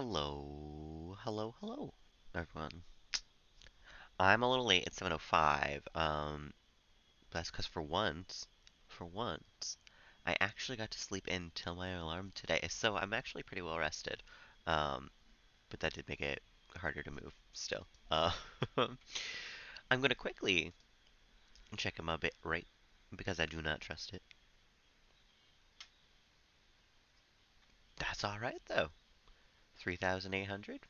Hello, hello, hello, everyone. I'm a little late. It's 7:05. That's because for once, I actually got to sleep in till my alarm today. So I'm actually pretty well rested. Um, but that did make it harder to move still. I'm gonna quickly check him a bit right because I do not trust it. That's all right though. 3,800.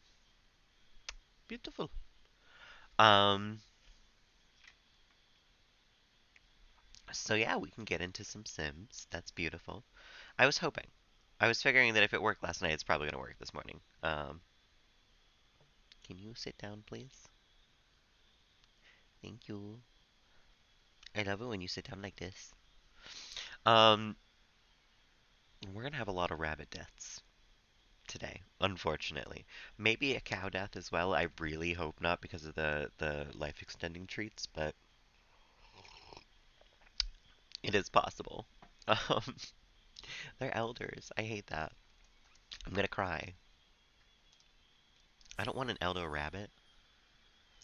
Beautiful. Um, so yeah, we can get into some Sims. That's beautiful. I was hoping. I was figuring that if it worked last night, it's probably going to work this morning. Can you sit down, please? Thank you. I love it when you sit down like this. Um, we're going to have a lot of rabbit deaths today, unfortunately. Maybe a cow death as well. I really hope not because of the life extending treats, but it is possible. Um, they're elders. I hate that. I'm going to cry. I don't want an elder rabbit.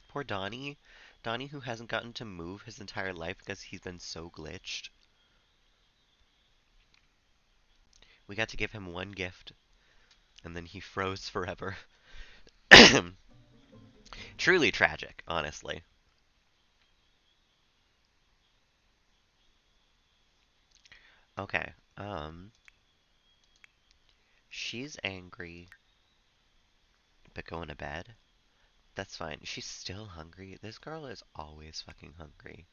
Poor Donnie. Donnie, who hasn't gotten to move his entire life because he's been so glitched. We got to give him one gift, and then he froze forever. Truly tragic, honestly. Okay, she's angry, but going to bed. That's fine. She's still hungry. This girl is always fucking hungry.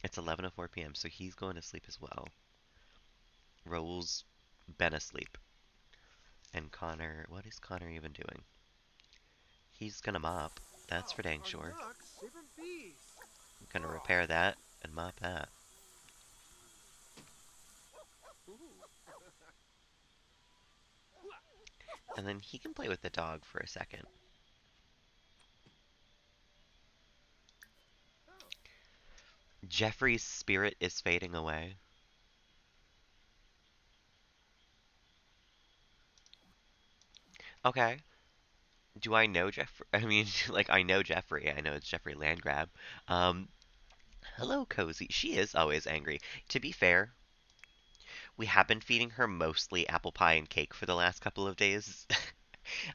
It's 11:04 p.m., so he's going to sleep as well. Raoul's been asleep. And Connor, what is Connor even doing? He's gonna mop. That's for dang sure. Gonna repair that and mop that. And then he can play with the dog for a second. Jeffrey's spirit is fading away. Okay. Do I know Jeffrey? I mean, like, I know Jeffrey. I know it's Jeffrey Landgrab. Um, hello, Cozy. She is always angry. To be fair, we have been feeding her mostly apple pie and cake for the last couple of days.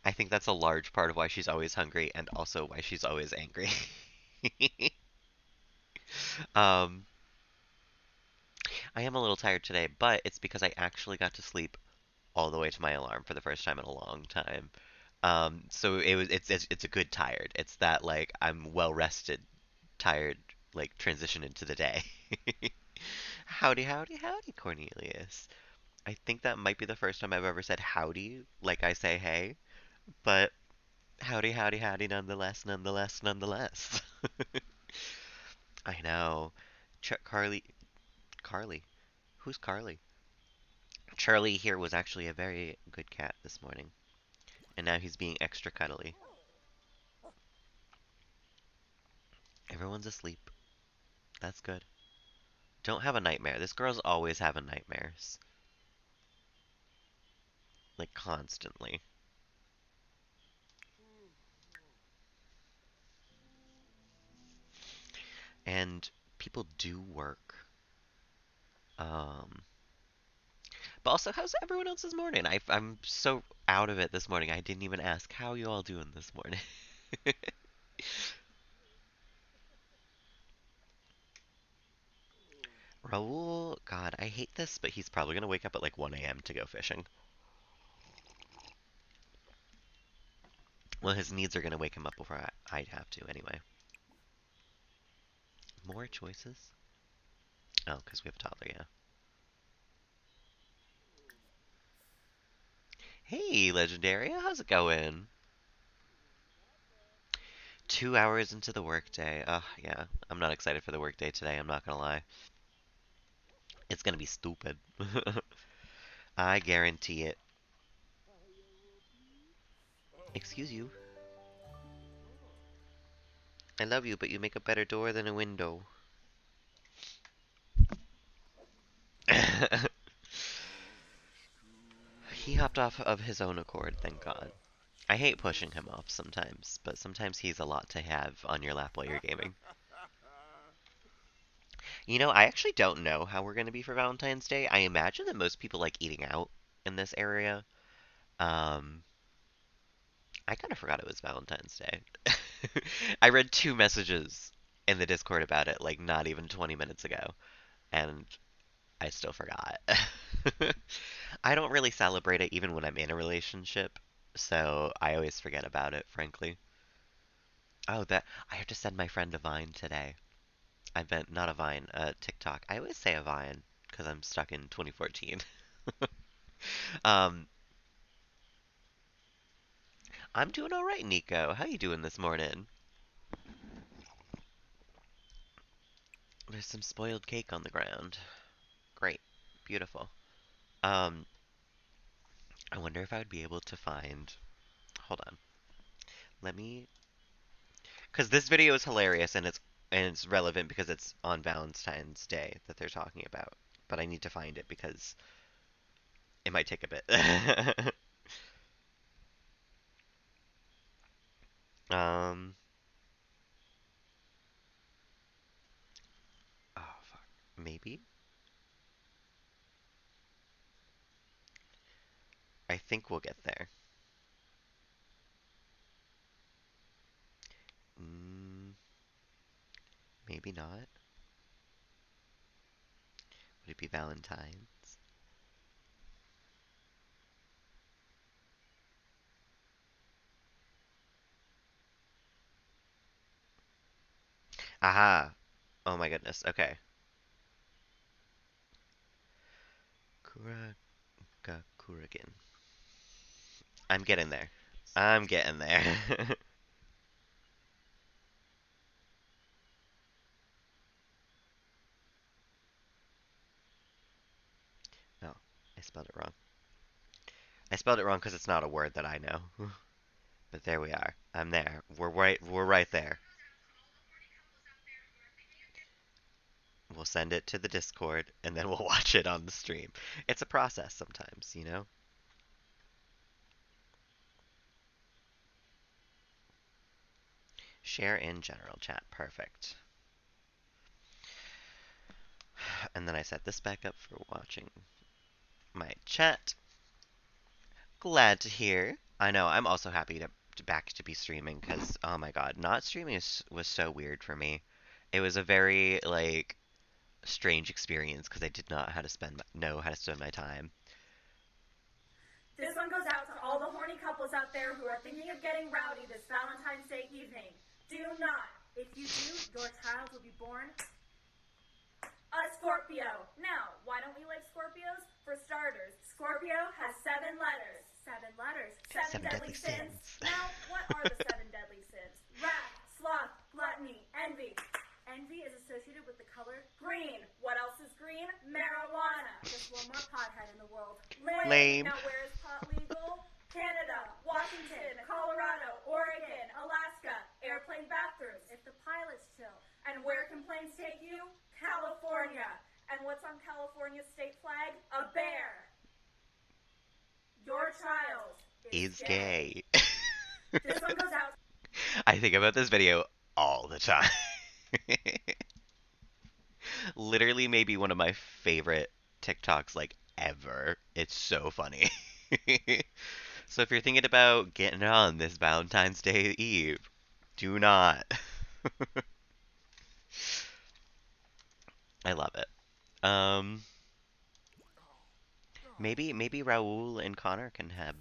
I think that's a large part of why she's always hungry and also why she's always angry. um, I am a little tired today, but it's because I actually got to sleep all the way to my alarm for the first time in a long time. So it's a good tired. It's that like I'm well rested, tired, like transition into the day. Howdy, howdy, howdy, Cornelius. I think that might be the first time I've ever said howdy, like I say hey, but howdy, howdy, howdy, nonetheless, nonetheless, nonetheless. I know. Carly. Who's Carly? Charlie here was actually a very good cat this morning, and now he's being extra cuddly. Everyone's asleep. That's good. Don't have a nightmare. This girl's always having nightmares. Like, constantly. And people do work. Um, but also, how's everyone else's morning? I'm so out of it this morning. I didn't even ask how you all doing this morning. Raul, God, I hate this, but he's probably gonna wake up at like 1 a.m. to go fishing. Well, his needs are gonna wake him up before I'd have to anyway. More choices? Oh, because we have a toddler, yeah. Hey, Legendaria, how's it going? 2 hours into the workday. Yeah. I'm not excited for the workday today, I'm not gonna lie. It's gonna be stupid. I guarantee it. Excuse you. I love you, but you make a better door than a window. He hopped off of his own accord, thank God. I hate pushing him off sometimes, but sometimes he's a lot to have on your lap while you're gaming. You know, I actually don't know how we're going to be for Valentine's Day. I imagine that most people like eating out in this area. Um, I kind of forgot it was Valentine's Day. I read two messages in the Discord about it, like not even 20 minutes ago, and I still forgot. I don't really celebrate it even when I'm in a relationship, so I always forget about it, frankly. Oh, that I have to send my friend a Vine today. I meant not a Vine, TikTok. I always say a Vine because I'm stuck in 2014. Um, I'm doing all right, Nico. How you doing this morning? There's some spoiled cake on the ground. Great, beautiful. Um, I wonder if I would be able to find. Hold on. Let me, because this video is hilarious and it's relevant because it's on Valentine's Day that they're talking about. But I need to find it because it might take a bit. Um, oh fuck. Maybe? I think we'll get there. Mm, maybe not. Would it be Valentine's? Aha! Oh my goodness. Okay. Kuragakuragan. I'm getting there. I'm getting there. Oh, I spelled it wrong. I spelled it wrong because it's not a word that I know. But there we are. I'm there. We're right there. We'll send it to the Discord and then we'll watch it on the stream. It's a process sometimes, you know? Share in general chat. Perfect. And then I set this back up for watching my chat. Glad to hear. I know, I'm also happy to back to be streaming because, oh my god, not streaming was so weird for me. It was a very, like, strange experience because I did not how to know how to spend my time. This one goes out to all the horny couples out there who are thinking of getting rowdy this Valentine's Day evening. Do not. If you do, your child will be born a Scorpio. Now, why don't we like Scorpios? For starters, Scorpio has 7 letters. 7 letters. 7 Seven deadly deadly sins. sins. Now, what are the 7 deadly sins? Wrath, sloth, gluttony, envy. Envy is associated with the color green. What else is green? Marijuana. Just one more pothead in the world. Lame. Now, where is pot legal? Canada, Washington, Colorado, Oregon, Alaska. Airplane bathrooms. If the pilots chill. And where can planes take you? California. And what's on California's state flag? A bear. Your child is Is gay. gay. This one goes out. I think about this video all the time. Literally maybe one of my favorite TikToks like ever. It's so funny. So if you're thinking about getting on this Valentine's Day Eve, do not. I love it. Um, maybe Raul and Connor can have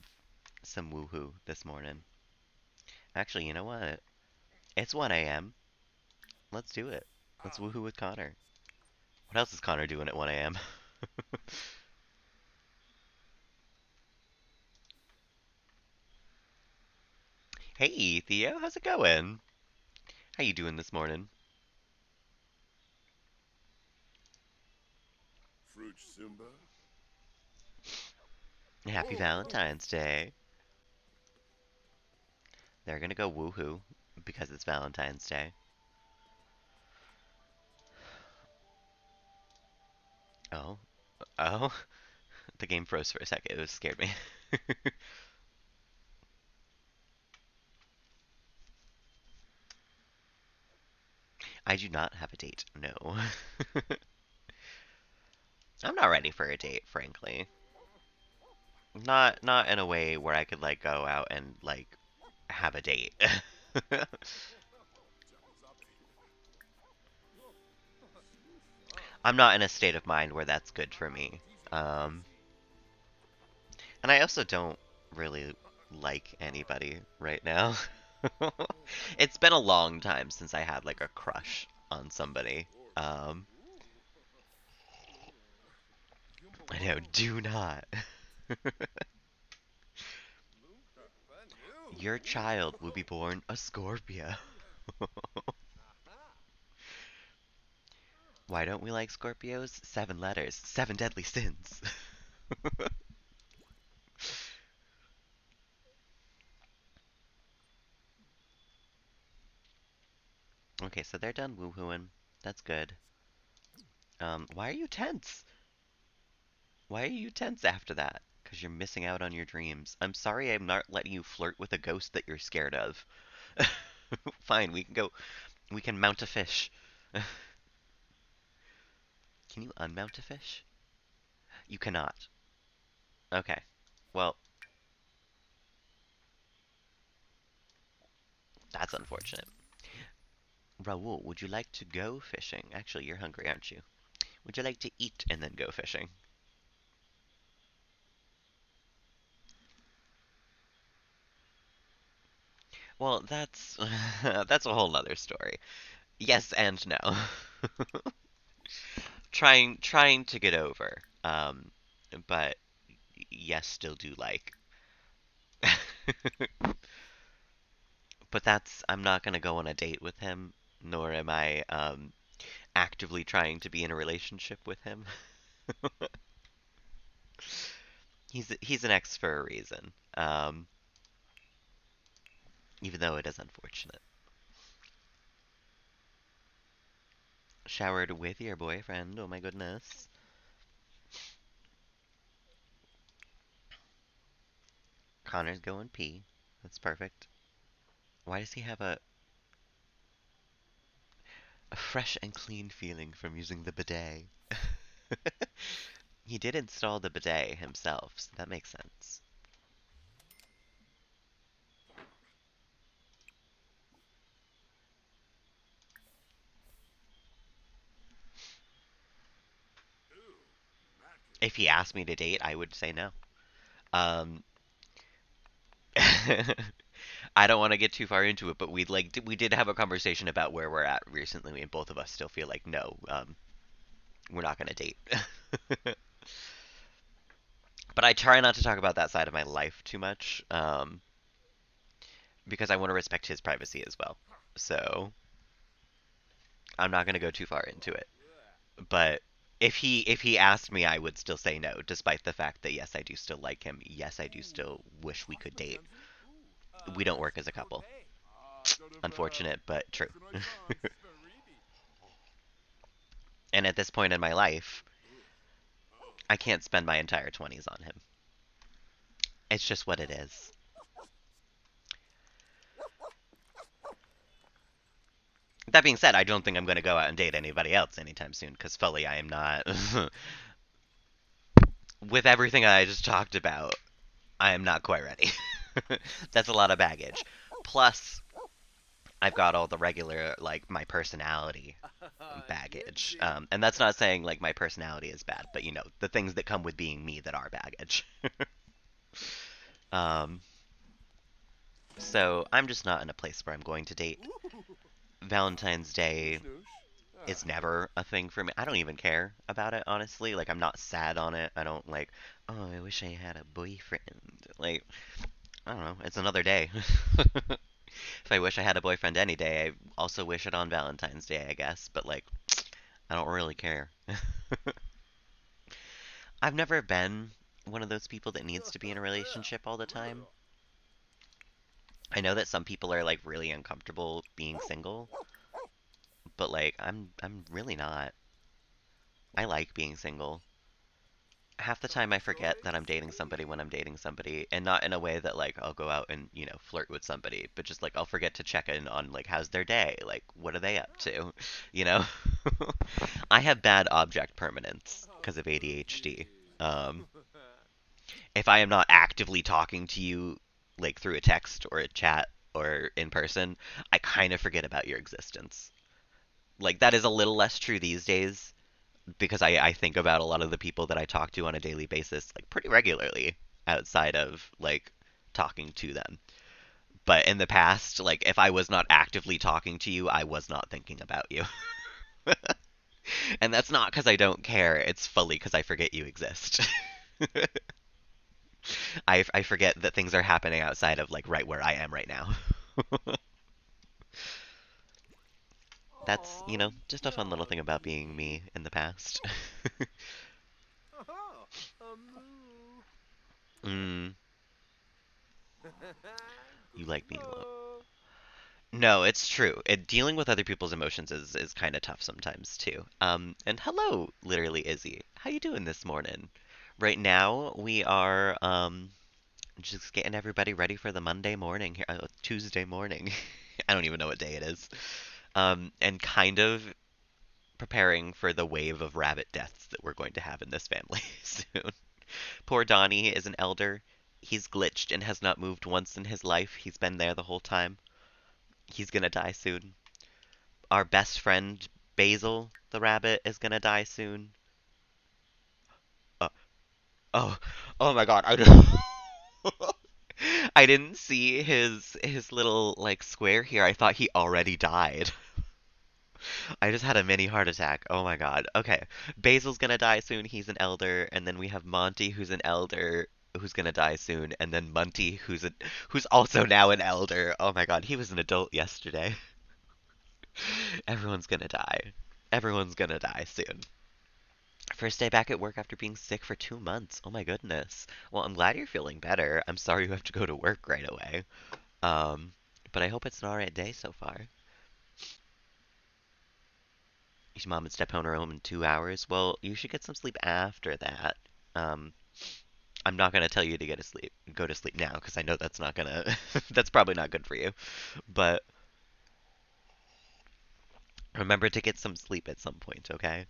some woohoo this morning. Actually, you know what? It's 1 a.m. Let's do it. Let's woohoo with Connor. What else is Connor doing at 1 a.m.? Hey, Theo, how's it going? How you doing this morning? Fruit Simba? Happy Valentine's Day. They're gonna go woohoo because it's Valentine's Day. Oh, oh, The game froze for a second. It was scared me. I do not have a date. No. I'm not ready for a date, frankly. Not in a way where I could like go out and like have a date. I'm not in a state of mind where that's good for me. Um, and I also don't really like anybody right now. It's been a long time since I had like a crush on somebody. Um, I know, do not. Your child will be born a Scorpio. Why don't we like Scorpios? 7 letters, 7 deadly sins. Okay, so they're done woohooing. That's good. Why are you tense? Why are you tense after that? Because you're missing out on your dreams. I'm sorry I'm not letting you flirt with a ghost that you're scared of. Fine, we can go. We can mount a fish. Can you unmount a fish? You cannot. Okay. Well, that's unfortunate. Raoul, would you like to go fishing? Actually, you're hungry, aren't you? Would you like to eat and then go fishing? Well, that's that's a whole nother story. Yes and no. Trying to get over. But yes, still do like. But that's I'm not gonna go on a date with him, nor am I actively trying to be in a relationship with him. He's an ex for a reason. Even though it is unfortunate. Showered with your boyfriend. Oh my goodness. Connor's going pee. That's perfect. Why does he have a fresh and clean feeling from using the bidet? He did install the bidet himself, so that makes sense. If he asked me to date, I would say no. Um, I don't want to get too far into it, but we did have a conversation about where we're at recently, and both of us still feel like no, we're not gonna date. But I try not to talk about that side of my life too much, because I want to respect his privacy as well. So I'm not gonna go too far into it. But if he asked me, I would still say no, despite the fact that yes, I do still like him. Yes, I do still wish we could date. We don't work as a couple. Unfortunate, but true. And at this point in my life, I can't spend my entire 20s on him. It's just what it is. That being said, I don't think I'm going to go out and date anybody else anytime soon, because fully I am not. With everything I just talked about, I am not quite ready. That's a lot of baggage. Plus, I've got all the regular, like, my personality baggage. And that's not saying, like, my personality is bad, but, the things that come with being me that are baggage. um, so I'm just not in a place where I'm going to date. Valentine's Day is never a thing for me. I don't even care about it, honestly. Like, I'm not sad on it. I don't, like, oh, I wish I had a boyfriend. Like, I don't know. It's another day. If I wish I had a boyfriend any day, I also wish it on Valentine's Day, I guess. But, like, I don't really care. I've never been one of those people that needs to be in a relationship all the time. I know that some people are, like, really uncomfortable being single, but, like, I'm really not. I like being single. half the time I forget that I'm dating somebody when I'm dating somebody, and not in a way that like I'll go out and, flirt with somebody, but just like I'll forget to check in on like how's their day, like what are they up to, you know? I have bad object permanence because of ADHD. Um, if I am not actively talking to you like through a text or a chat or in person, I kind of forget about your existence. Like that is a little less true these days because I think about a lot of the people that I talk to on a daily basis, like pretty regularly outside of like talking to them. But in the past, like if I was not actively talking to you, I was not thinking about you. And that's not because I don't care, it's fully because I forget you exist. I forget that things are happening outside of like right where I am right now. That's, just a fun little thing about being me in the past. mm, you like being alone. No, it's true. Dealing with other people's emotions is kind of tough sometimes too. And hello, literally Izzy. How you doing this morning? Right now we are just getting everybody ready for the Monday morning here, Tuesday morning. I don't even know what day it is. And kind of preparing for the wave of rabbit deaths that we're going to have in this family soon. Poor Donnie is an elder. He's glitched and has not moved once in his life. He's been there the whole time. He's gonna die soon. Our best friend Basil the rabbit is gonna die soon. Uh, oh, oh my God! I didn't see his little like square here. I thought he already died. I just had a mini heart attack. Oh my God. Okay, Basil's gonna die soon. He's an elder, and then we have Monty, who's an elder, who's gonna die soon, and then Munty, who's also now an elder. Oh my God, he was an adult yesterday. Everyone's gonna die. Everyone's gonna die soon. First day back at work after being sick for 2 months. Oh my goodness. Well, I'm glad you're feeling better. I'm sorry you have to go to work right away. Um, but I hope it's an alright day so far. Your mom and step home are home in 2 hours. Well, you should get some sleep after that. Um, I'm not gonna tell you to go to sleep now, because I know that's not gonna, that's probably not good for you. But remember to get some sleep at some point, okay?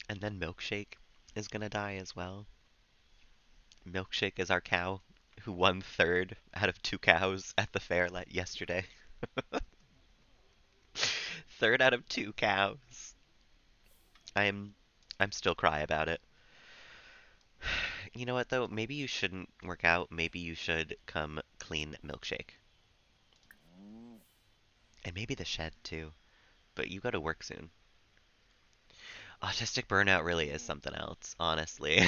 And then Milkshake is gonna die as well. Milkshake is our cow who won third out of two cows at the fair yesterday. Third out of two cows. I'm I'm still cry about it. You know what though? Maybe you shouldn't work out. Maybe you should come clean Milkshake. And maybe the shed too. But you go to work soon. Autistic burnout really is something else, honestly.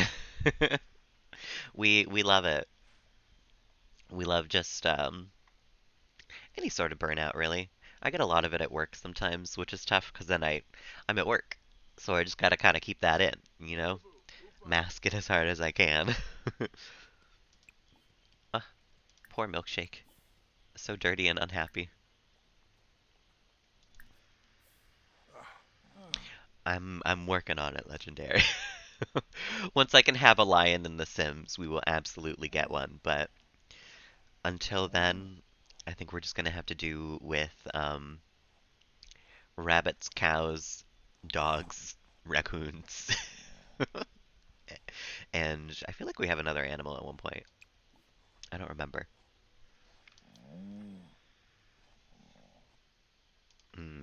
We love it. We love just any sort of burnout, really. I get a lot of it at work sometimes, which is tough because then I'm at work. So I just gotta kind of keep that in, Mask it as hard as I can. Ah, poor Milkshake. So dirty and unhappy. I'm working on it, Legendary. Once I can have a lion in The Sims, we will absolutely get one. But until then, I think we're just gonna have to do with rabbits, cows, dogs, raccoons. And I feel like we have another animal at one point. I don't remember.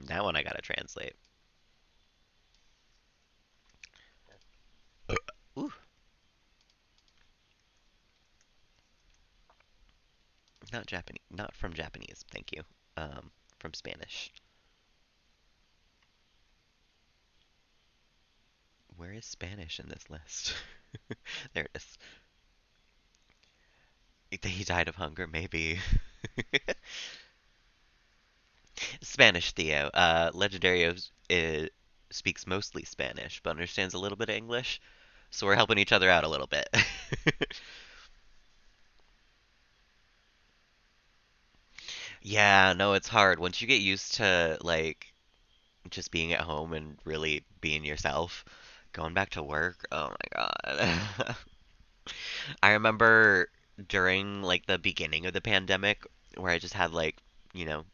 That one I gotta translate. Ooh, not Japanese, not from Japanese. Thank you. From Spanish. Where is Spanish in this list? There it is. He died of hunger, maybe. Spanish, Theo. Legendario speaks mostly Spanish, but understands a little bit of English, so we're helping each other out a little bit. Yeah, no, it's hard. Once you get used to like just being at home and really being yourself. Going back to work, oh my God. I remember during like the beginning of the pandemic where I just had like, you know,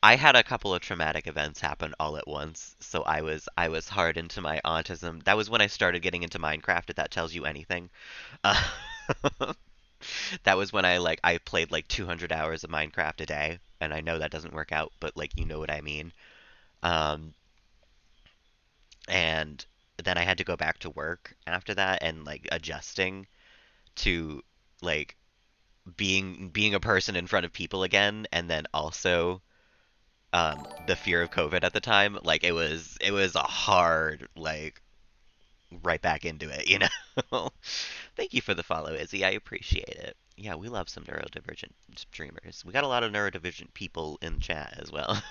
I had a couple of traumatic events happen all at once, so I was hard into my autism. That was when I started getting into Minecraft, if that tells you anything. Uh, that was when I played like 200 hours of Minecraft a day, and I know that doesn't work out, but like you know what I mean. Um, and then I had to go back to work after that and like adjusting to like being a person in front of people again, and then also the fear of COVID at the time. Like it was a hard like right back into it, you know. Thank you for the follow, Izzy. I appreciate it. Yeah, we love some neurodivergent streamers. We got a lot of neurodivergent people in chat as well.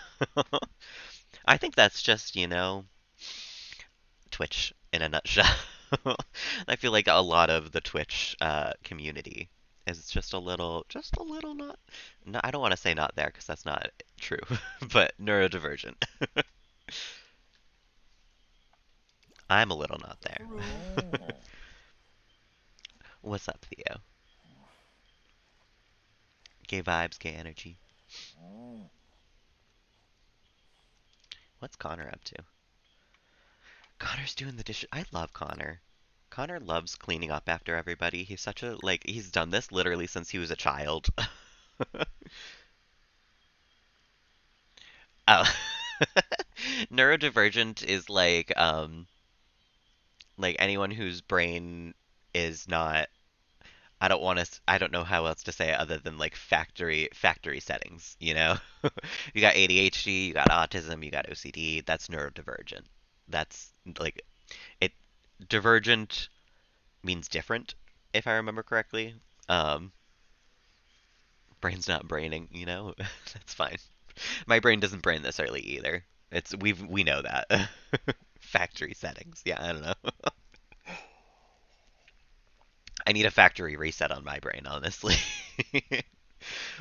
I think that's just, Twitch in a nutshell. I feel like a lot of the Twitch community is just a little not. No, I don't want to say not there because that's not true, but neurodivergent. I'm a little not there. What's up, Theo? Gay vibes, gay energy. What's Connor up to? Connor's doing the dishes. I love Connor. Connor loves cleaning up after everybody. He's such a like he's done this literally since he was a child. Oh. Neurodivergent is like anyone whose brain is not I don't know how else to say it other than like factory settings, you know? You got ADHD, you got autism, you got OCD, that's neurodivergent. That's like it divergent means different, if I remember correctly. Um, brain's not braining, you know? That's fine. My brain doesn't brain this early either. We know that. Factory settings. Yeah, I don't know. I need a factory reset on my brain, honestly.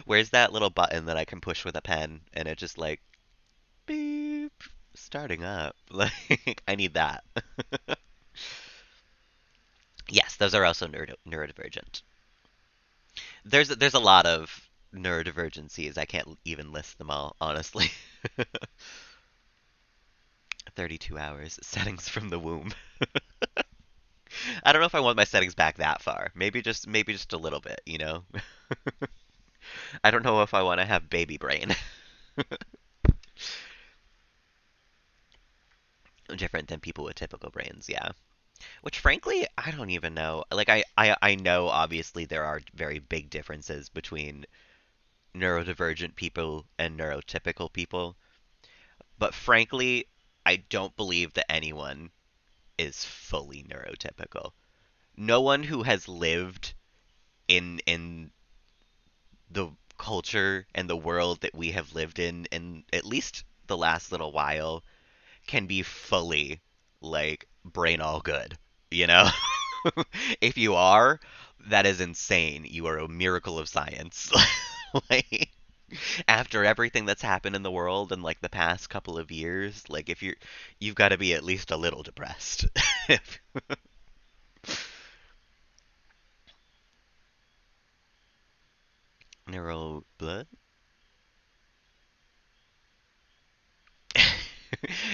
Where's that little button that I can push with a pen and it just like beep starting up? Like I need that. Yes, those are also neurodivergent. There's a lot of neurodivergencies. I can't even list them all, honestly. 32 hours settings from the womb. I don't know if I want my settings back that far. Maybe just a little bit, you know. I don't know if I want to have baby brain. Different than people with typical brains, yeah. Which frankly, I don't even know. Like I know obviously there are very big differences between neurodivergent people and neurotypical people, but frankly, I don't believe that anyone is fully neurotypical. No one who has lived in the culture and the world that we have lived in at least the last little while can be fully like brain all good, you know? If you are, that is insane. You are a miracle of science. Like after everything that's happened in the world in like the past couple of years, like if you've got to be at least a little depressed. Neural blood?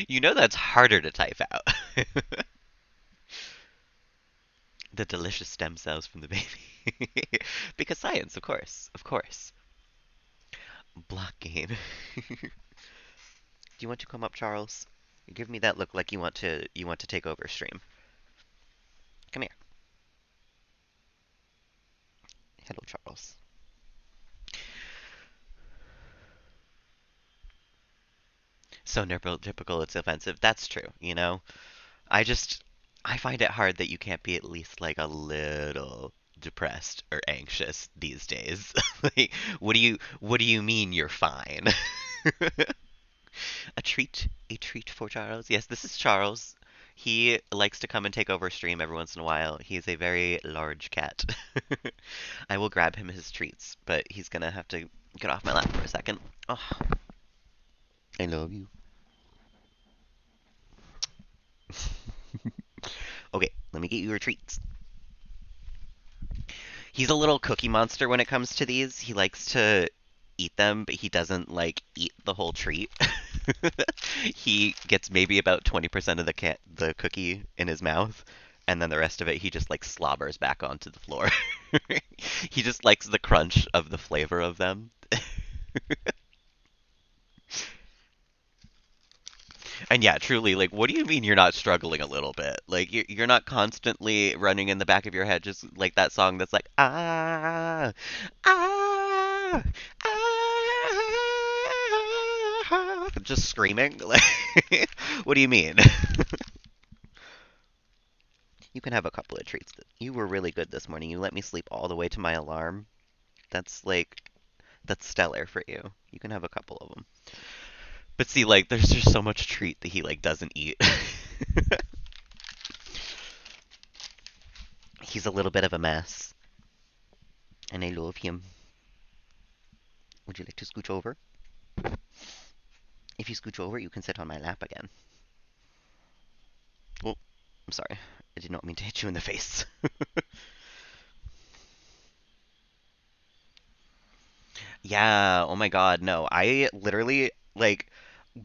You know that's harder to type out. The delicious stem cells from the baby. Because science, of course. Of course. Block game. Do you want to come up, Charles? You give me that look like you want to take over stream. Come here. Hello, Charles. So neurotypical, it's offensive. That's true, you know? I just I find it hard that you can't be at least like a little depressed or anxious these days. Like, what do you mean you're fine? A treat for Charles. Yes, this is Charles. He likes to come and take over stream every once in a while. He's a very large cat. I will grab him his treats, but he's gonna have to get off my lap for a second. Oh, I love you. Okay, let me get you your treats. He's a little cookie monster when it comes to these. He likes to eat them, but he doesn't like eat the whole treat. He gets maybe about 20% of the cookie in his mouth, and then the rest of it he just like slobbers back onto the floor. He just likes the crunch of the flavor of them. And yeah, truly, like, what do you mean you're not struggling a little bit? Like, you're not constantly running in the back of your head, just like that song that's like, ah, ah, ah, just screaming. Like, what do you mean? You can have a couple of treats. You were really good this morning. You let me sleep all the way to my alarm. That's like, that's stellar for you. You can have a couple of them. But see, like, there's just so much treat that he like doesn't eat. He's a little bit of a mess, and I love him. Would you like to scooch over? If you scooch over, you can sit on my lap again. Oh, I'm sorry. I did not mean to hit you in the face. Yeah, oh my god, no. I literally, like,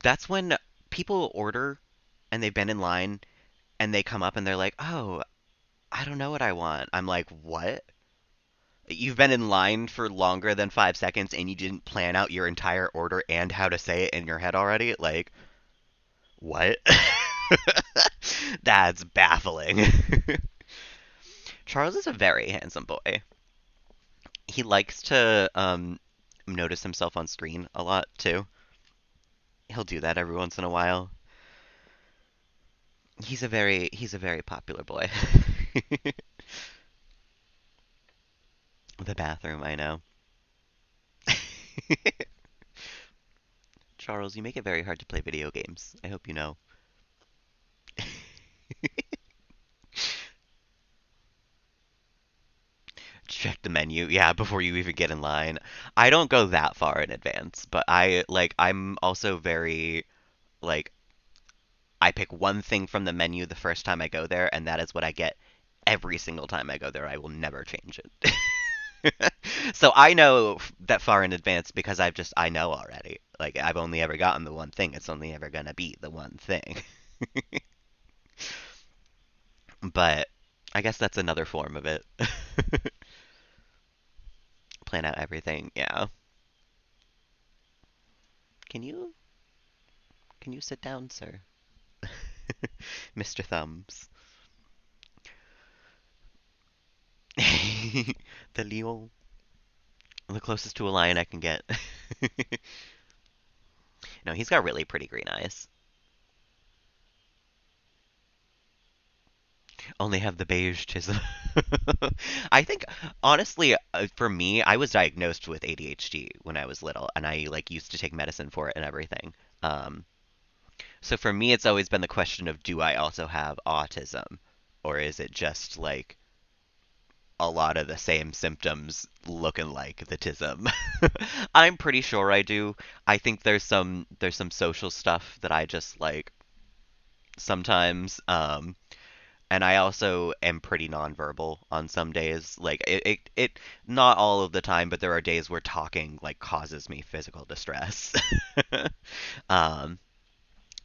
that's when people order and they've been in line and they come up and they're like, oh, I don't know what I want. I'm like, what? You've been in line for longer than 5 seconds and you didn't plan out your entire order and how to say it in your head already? Like, what? That's baffling. Charles is a very handsome boy. He likes to notice himself on screen a lot too. He'll do that every once in a while. He's a very popular boy. The bathroom, I know. Charles, you make it very hard to play video games. I hope you know. Check the menu, yeah, before you even get in line. I don't go that far in advance, but I'm also very like I pick one thing from the menu the first time I go there, and that is what I get every single time I go there. I will never change it. So I know that far in advance because I know already. Like I've only ever gotten the one thing. It's only ever gonna be the one thing. But I guess that's another form of it. Plan out everything. Yeah. Can you can you sit down, sir? Mr. Thumbs. The Leon. The closest to a lion I can get. No, he's got really pretty green eyes. Only have the beige chisel. I think honestly, for me, I was diagnosed with ADHD when I was little, and I like used to take medicine for it and everything. Um, so for me, it's always been the question of do I also have autism, or is it just like a lot of the same symptoms looking like the tism? I'm pretty sure I do. I think there's some social stuff that I just like sometimes. And I also am pretty nonverbal on some days. Like not all of the time, but there are days where talking like causes me physical distress. Um,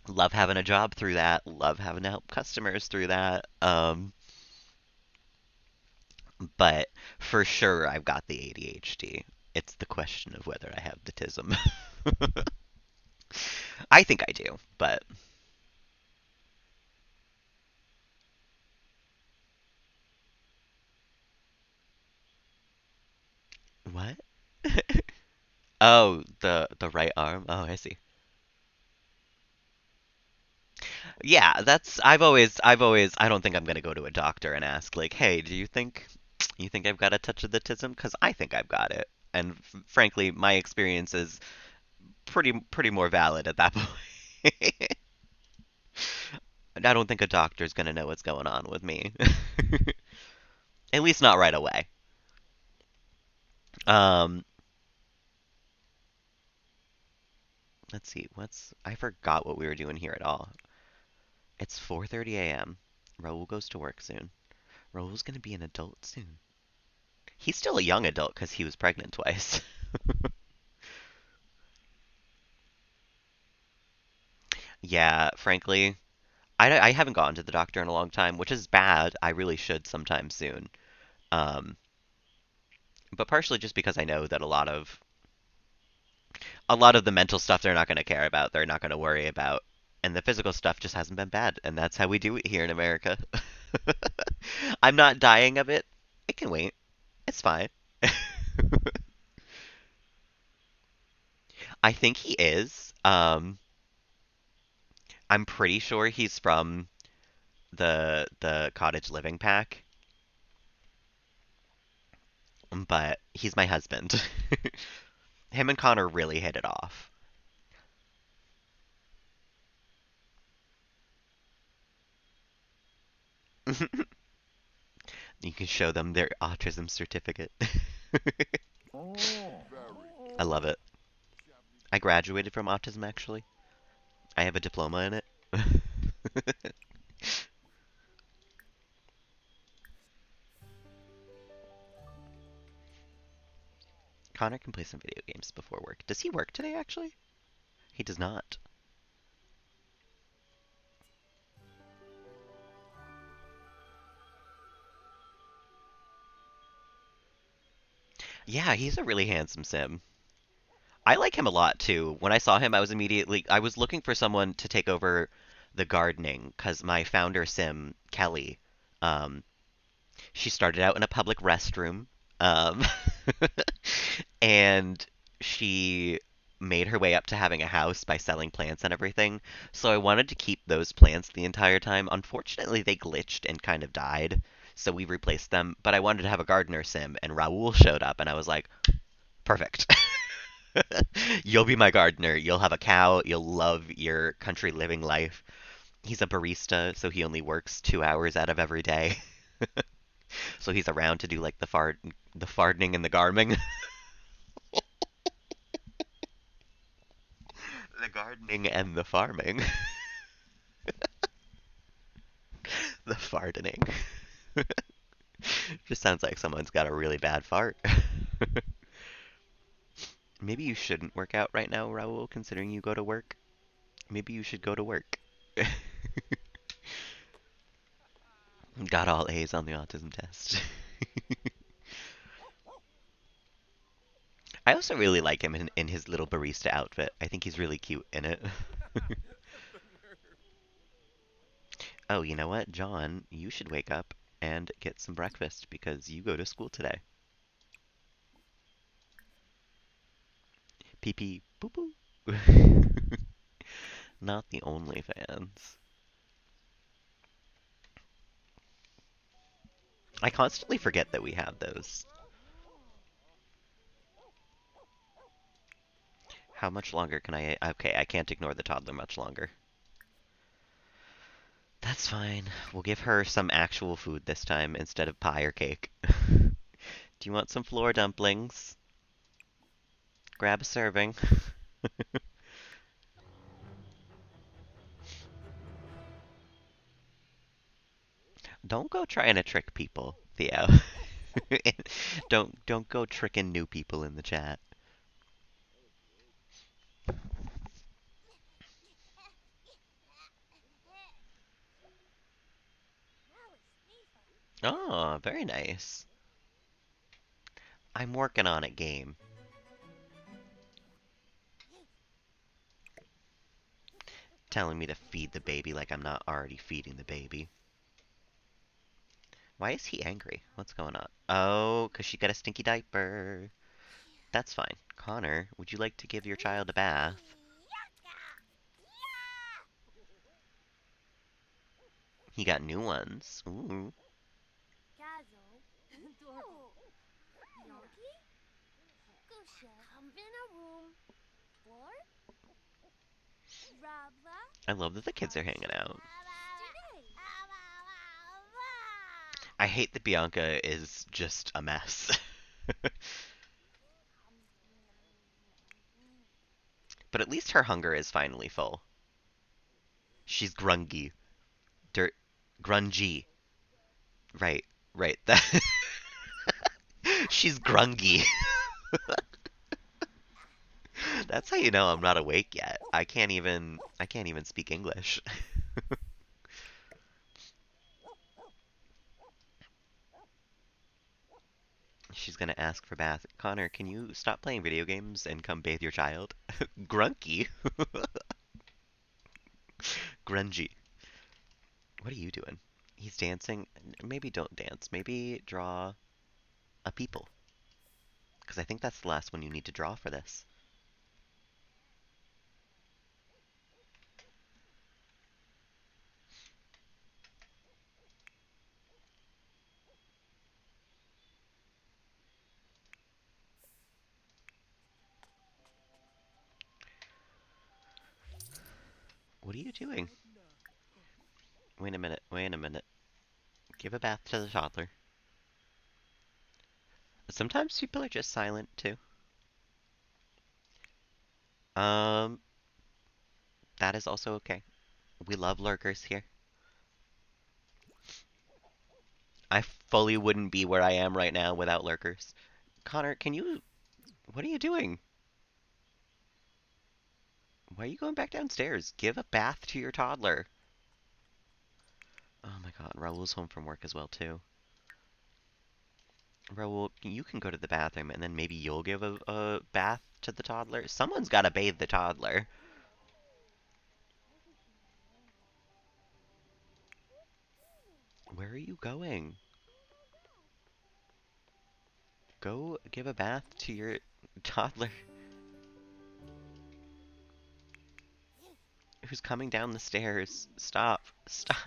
love having a job through that. Love having to help customers through that. But for sure, I've got the ADHD. It's the question of whether I have the tism. I think I do, but what? Oh, the right arm. Oh, I see. Yeah, that's I've always I don't think I'm gonna go to a doctor and ask like, "Hey, do you think I've got a touch of the tism?" Because I think I've got it. And frankly, my experience is pretty more valid at that point. I don't think a doctor's gonna know what's going on with me. At least not right away. Um, let's see. What's I forgot what we were doing here at all. It's 4:30 a.m. Raul goes to work soon. Raul's gonna be an adult soon. He's still a young adult because he was pregnant twice. Yeah, frankly, I haven't gone to the doctor in a long time, which is bad. I really should sometime soon. Um, but partially just because I know that a lot of the mental stuff they're not going to care about, they're not going to worry about, and the physical stuff just hasn't been bad, and that's how we do it here in America. I'm not dying of it. It can wait. It's fine. I think he is. I'm pretty sure he's from the cottage living pack, but he's my husband. Him and Connor really hit it off. You can show them their autism certificate. I love it. I graduated from autism actually. I have a diploma in it. Connor can play some video games before work. Does he work today actually? He does not. Yeah, he's a really handsome sim. I like him a lot too. When I saw him, I was looking for someone to take over the gardening because my founder sim, Kelly, um, she started out in a public restroom, um, and she made her way up to having a house by selling plants and everything. So I wanted to keep those plants the entire time. Unfortunately, they glitched and kind of died, so we replaced them. But I wanted to have a gardener sim, and Raul showed up, and I was like, perfect. You'll be my gardener. You'll have a cow. You'll love your country living life. He's a barista, so he only works 2 hours out of every day. So he's around to do like the farting and the garming. The gardening and the farming. The farting. Just sounds like someone's got a really bad fart. Maybe you shouldn't work out right now, Raul, considering you go to work. Maybe you should go to work. Got all A's on the autism test. I also really like him in his little barista outfit. I think he's really cute in it. Oh, you know what, John? You should wake up and get some breakfast because you go to school today. Pee pee boo boo. Not the only fans. I constantly forget that we have those. How much longer can I? Okay, I can't ignore the toddler much longer. That's fine. We'll give her some actual food this time instead of pie or cake. Do you want some floor dumplings? Grab a serving. Don't go trying to trick people, Theo. Don't go tricking new people in the chat. Oh, very nice. I'm working on it, game. Telling me to feed the baby like I'm not already feeding the baby. Why is he angry? What's going on? Oh, 'cause she got a stinky diaper. That's fine. Connor, would you like to give your child a bath? He got new ones. Ooh. I love that the kids are hanging out. I hate that Bianca is just a mess. But at least her hunger is finally full. She's grungy. Dirt, grungy. Right, right. That she's grungy. That's how you know I'm not awake yet. I can't even speak English. She's gonna ask for bath. Connor, can you stop playing video games and come bathe your child? Grunky. Grungy. What are you doing? He's dancing. Maybe don't dance. Maybe draw a people. Because I think that's the last one you need to draw for this. What are you doing? Wait a minute. Wait a minute. Give a bath to the toddler. Sometimes people are just silent too. Um, that is also okay. We love lurkers here. I fully wouldn't be where I am right now without lurkers. Connor, can you... What are you doing? Why are you going back downstairs? Give a bath to your toddler. Oh my god, Raul's home from work as well too. Raul, you can go to the bathroom and then maybe you'll give a bath to the toddler. Someone's gotta bathe the toddler. Where are you going? Go give a bath to your toddler who's coming down the stairs. Stop. Stop.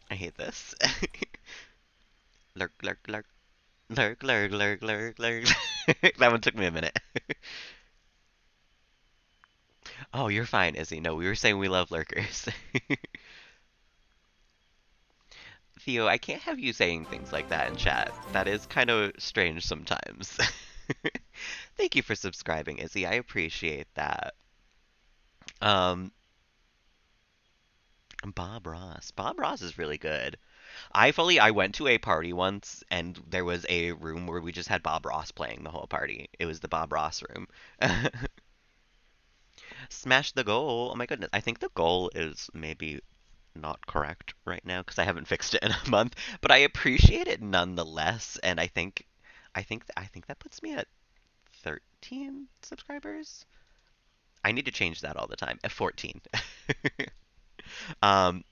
I hate this. Lurk, lurk, lurk. Lurk, lurk, lurk, lurk, lurk. That one took me a minute. Oh, you're fine, Izzy. No, we were saying we love lurkers. Theo, I can't have you saying things like that in chat. That is kind of strange sometimes. Thank you for subscribing, Izzy. I appreciate that. Um, Bob Ross. Bob Ross is really good. I went to a party once and there was a room where we just had Bob Ross playing the whole party. It was the Bob Ross room. Smash the goal. Oh my goodness. I think the goal is maybe not correct right now because I haven't fixed it in a month, but I appreciate it nonetheless. And I think that puts me at 13 subscribers. I need to change that all the time. At 14. um,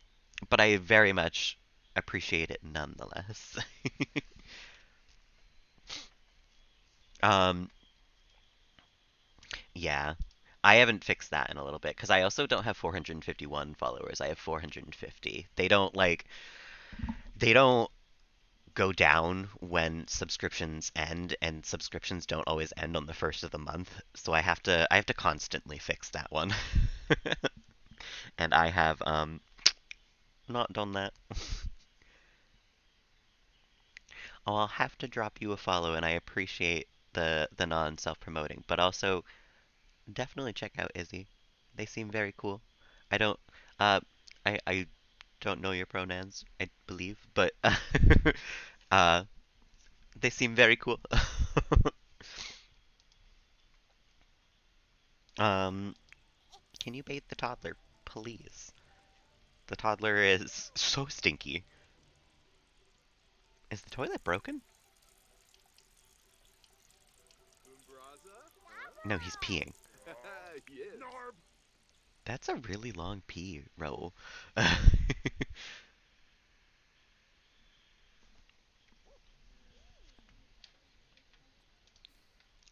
but I very much appreciate it nonetheless. um, yeah. I haven't fixed that in a little bit because I also don't have 451 followers. I have 450. They don't go down when subscriptions end, and subscriptions don't always end on the first of the month. So I have to constantly fix that one. And I have not done that. Oh, I'll have to drop you a follow, and I appreciate the non self-promoting, but also definitely check out Izzy. They seem very cool. I don't uh I don't know your pronouns, I believe, but uh they seem very cool. Um, can you bathe the toddler, please? The toddler is so stinky. Is the toilet broken? No, he's peeing. That's a really long pee, Raul.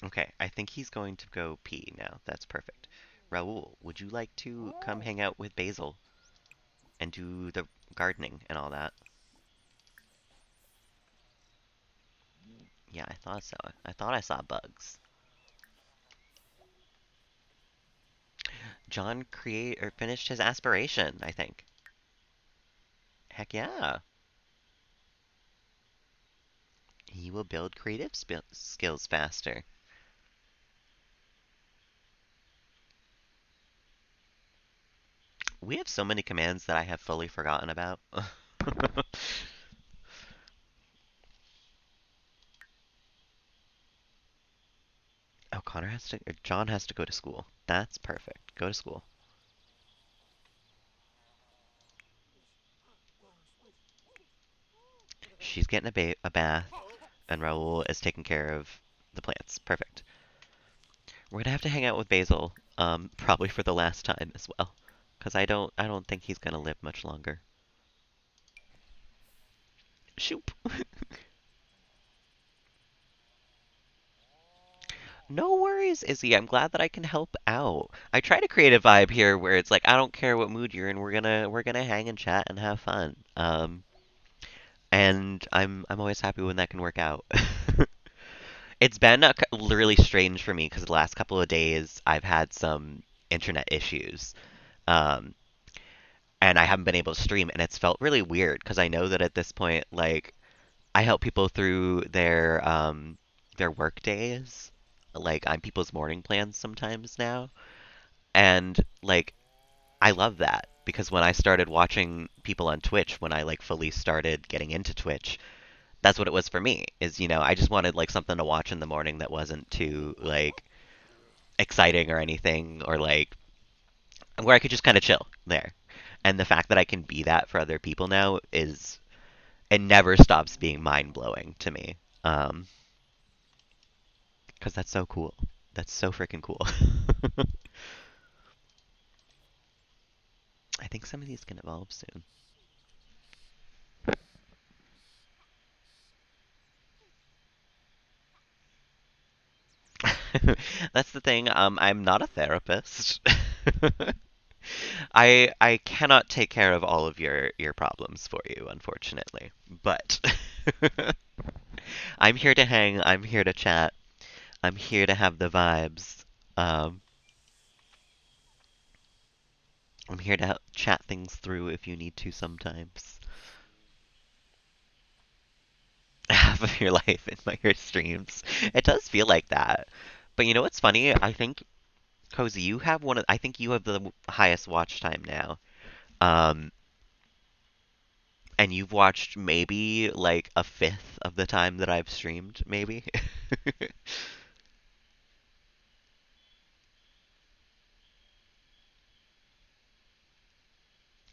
Okay, I think he's going to go pee now. That's perfect. Raul, would you like to come hang out with Basil and do the gardening and all that? Yeah, I thought so. I thought I saw bugs. John create or finished his aspiration, I think. Heck yeah. He will build creative skills faster. We have so many commands that I have fully forgotten about. Oh, Connor has to, or John has to go to school. That's perfect. Go to school. She's getting a bath, and Raul is taking care of the plants. Perfect. We're gonna have to hang out with Basil, probably for the last time as well, because I don't think he's gonna live much longer. Shoop. No worries, Izzy. I'm glad that I can help out. I try to create a vibe here where it's like I don't care what mood you're in. We're gonna hang and chat and have fun. And I'm always happy when that can work out. It's been really strange for me because the last couple of days I've had some internet issues. Um, and I haven't been able to stream, and it's felt really weird because I know that at this point, like, I help people through their work days. Like, I'm people's morning plans sometimes now, and like, I love that because when I started watching people on Twitch, when I like fully started getting into Twitch, that's what it was for me. Is I just wanted like something to watch in the morning that wasn't too like exciting or anything, or like where I could just kind of chill there. And the fact that I can be that for other people now is it never stops being mind blowing to me. Um, because that's so cool. That's so freaking cool. I think some of these can evolve soon. That's the thing. I'm not a therapist. I cannot take care of all of your problems for you, unfortunately. But I'm here to hang. I'm here to chat. I'm here to have the vibes. Um, I'm here to chat things through if you need to sometimes. Half of your life in my streams. It does feel like that. But you know what's funny? I think Cozy, you have I think you have the highest watch time now. Um, and you've watched maybe like a fifth of the time that I've streamed, maybe.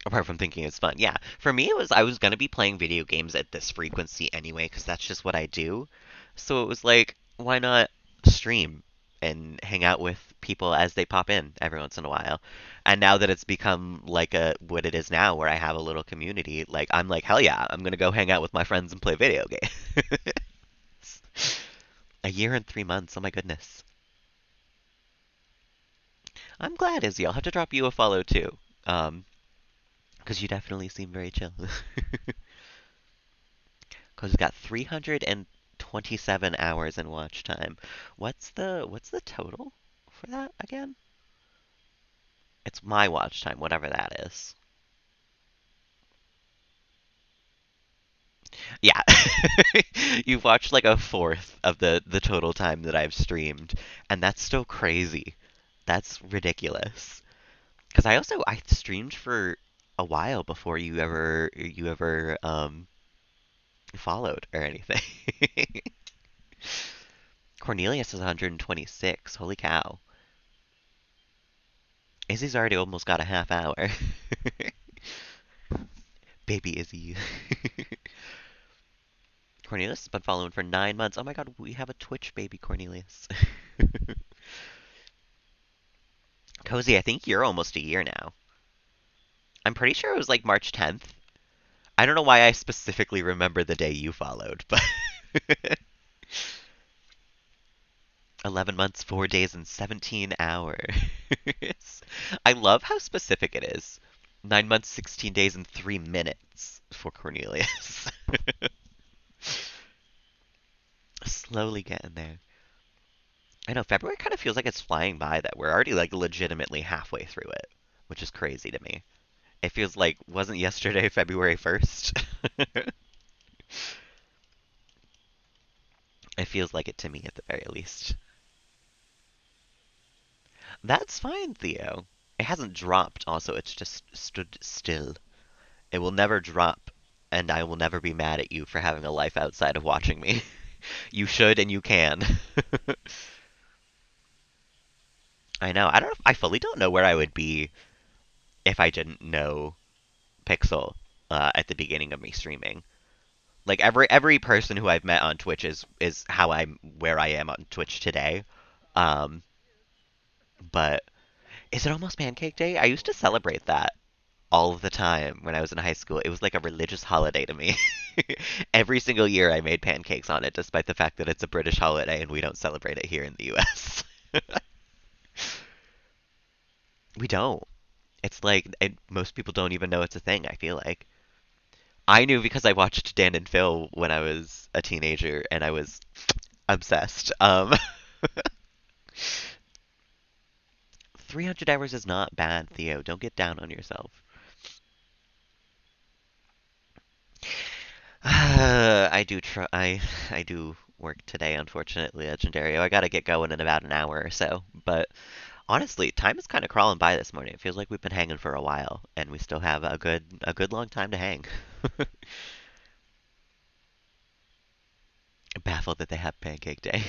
Apart from thinking it's fun. Yeah. For me, it was I was gonna be playing video games at this frequency anyway, because that's just what I do. So it was like, why not stream and hang out with people as they pop in every once in a while? And now that it's become like a what it is now, where I have a little community, like I'm like, hell yeah, I'm gonna go hang out with my friends and play video games. A year and 3 months. Oh my goodness. I'm glad, Izzy. I'll have to drop you a follow too. Because you definitely seem very chill. Because we've got 327 hours in watch time. What's the total for that again? It's my watch time, whatever that is. Yeah. You've watched like a fourth of the total time that I've streamed, and that's still crazy. That's ridiculous. Because I streamed for a while before you ever followed or anything. Cornelius is 126. Holy cow. Izzy's already almost got a half hour. Baby Izzy. Cornelius has been following for 9 months. Oh my god, we have a Twitch baby, Cornelius. Cozy, I think you're almost a year now. I'm pretty sure it was like March 10th. I don't know why I specifically remember the day you followed, but 11 months, 4 days, and 17 hours. I love how specific it is. 9 months, 16 days, and 3 minutes for Cornelius. Slowly getting there. I know February kind of feels like it's flying by that we're already like legitimately halfway through it, which is crazy to me. It feels like wasn't yesterday February 1st? It feels like it to me at the very least. That's fine, Theo. It hasn't dropped, also, it's just stood still. It will never drop, and I will never be mad at you for having a life outside of watching me. You should and you can. I know. I fully don't know where I would be if I didn't know Pixel at the beginning of me streaming. Like every person who I've met on Twitch is how I'm where I am on Twitch today. Um, but is it almost Pancake Day? I used to celebrate that all of the time when I was in high school. It was like a religious holiday to me. Every single year I made pancakes on it, despite the fact that it's a British holiday and we don't celebrate it here in the US. We don't. It's like most people don't even know it's a thing, I feel like. I knew because I watched Dan and Phil when I was a teenager and I was obsessed. 300 hours is not bad, Theo. Don't get down on yourself. I do work today, unfortunately, Legendario. I gotta get going in about an hour or so. But honestly, time is kind of crawling by this morning. It feels like we've been hanging for a while, and we still have a good long time to hang. Baffled that they have Pancake Day.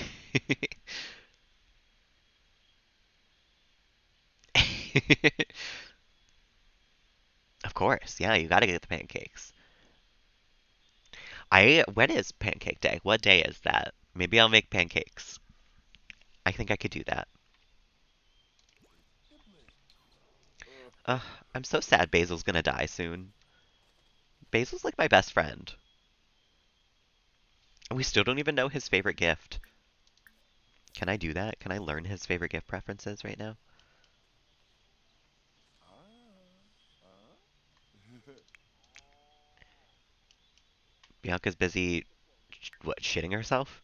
Of course, yeah, you gotta get the pancakes. When is Pancake Day? What day is that? Maybe I'll make pancakes. I think I could do that. Uh, I'm so sad Basil's gonna die soon. Basil's like my best friend. And we still don't even know his favorite gift. Can I do that? Can I learn his favorite gift preferences right now? Bianca's busy, what, shitting herself?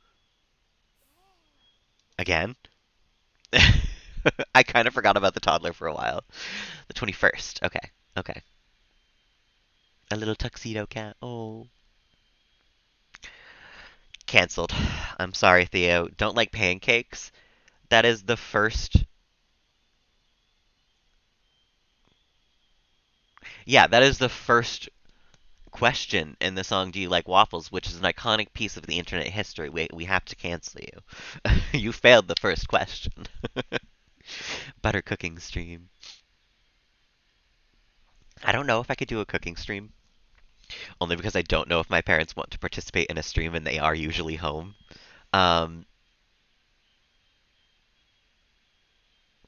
Again? I kind of forgot about the toddler for a while. The 21st. Okay. Okay. A little tuxedo cat. Oh. Cancelled. I'm sorry, Theo. Don't like pancakes? That is the first. Yeah, that is the first question in the song "Do You Like Waffles," which is an iconic piece of the internet history. We have to cancel you. You failed the first question. Butter cooking stream. I don't know if I could do a cooking stream, only because I don't know if my parents want to participate in a stream and they are usually home. Um,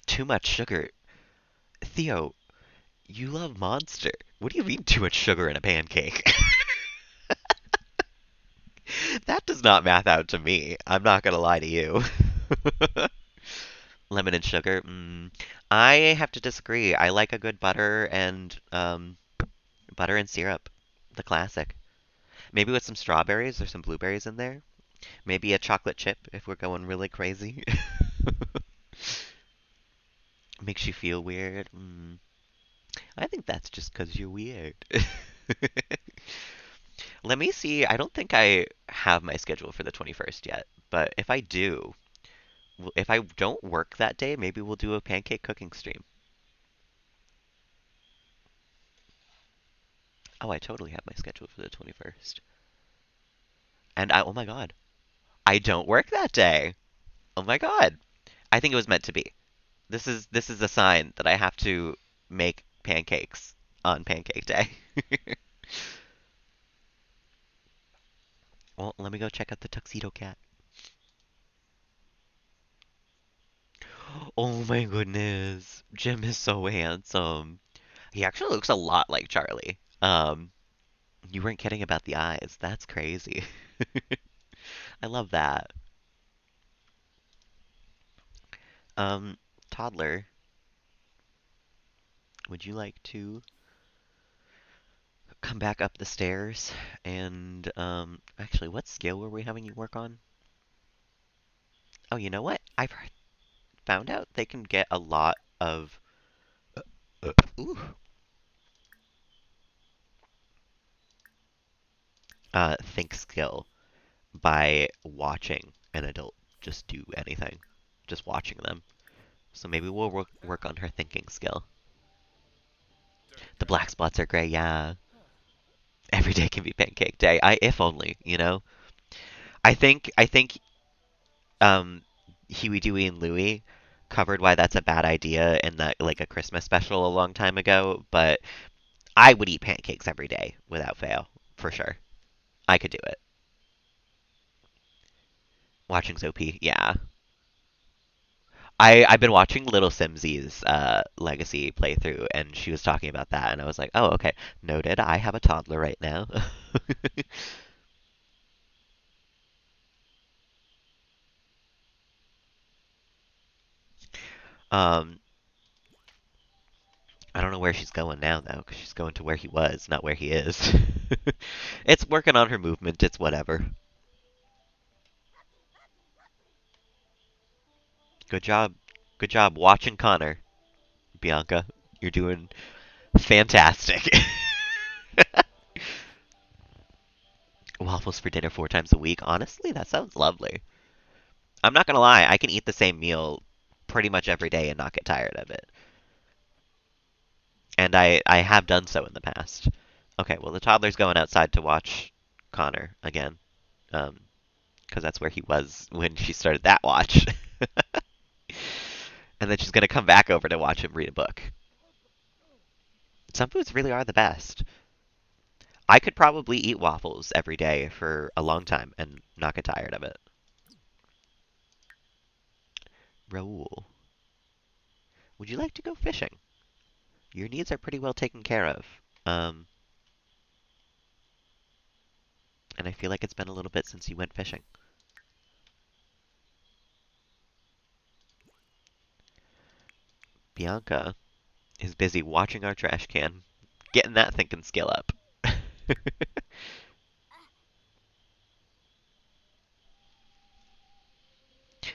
Too much sugar. Theo, you love Monster. What do you mean too much sugar in a pancake? That does not math out to me. I'm not gonna lie to you. Lemon and sugar. I have to disagree. I like a good butter and syrup, the classic. Maybe with some strawberries or some blueberries in there. Maybe a chocolate chip if we're going really crazy. Makes you feel weird. I think that's just 'cause you're weird. Let me see. I don't think I have my schedule for the 21st yet, but if I do, if I don't work that day, maybe we'll do a pancake cooking stream. Oh, I totally have my schedule for the 21st. Oh my God, I don't work that day. Oh my God. I think it was meant to be. This is a sign that I have to make pancakes on Pancake Day. Well, let me go check out the tuxedo cat. Oh my goodness. Jim is so handsome. He actually looks a lot like Charlie. You weren't kidding about the eyes. That's crazy. I love that. Um, Toddler, would you like to come back up the stairs and actually, what skill were we having you work on? Oh, you know what? Found out they can get a lot of ooh, think skill by watching an adult just do anything, just watching them. So maybe we'll work on her thinking skill. The black spots are gray, yeah. Every day can be pancake day. If only, you know. I think um Huey, Dewey, and Louie covered why that's a bad idea in that like a Christmas special a long time ago, but I would eat pancakes every day without fail, for sure. I could do it. Watching Soapy, yeah. I've been watching Little Simsi's Legacy playthrough, and she was talking about that, and I was like, oh, okay, noted. I have a toddler right now. um, I don't know where she's going now though, because she's going to where he was, not where he is. It's working on her movement. It's whatever. Good job. Good job watching Connor, Bianca. You're doing fantastic. Waffles for dinner 4 times a week. Honestly, that sounds lovely. I'm not gonna lie, I can eat the same meal pretty much every day and not get tired of it. And I have done so in the past. Okay, well the toddler's going outside to watch Connor again, because that's where he was when she started that watch. And then she's gonna come back over to watch him read a book. Some foods really are the best. I could probably eat waffles every day for a long time and not get tired of it. Raoul, would you like to go fishing? Your needs are pretty well taken care of. Um, and I feel like it's been a little bit since you went fishing. Bianca is busy watching our trash can, getting that thinking skill up.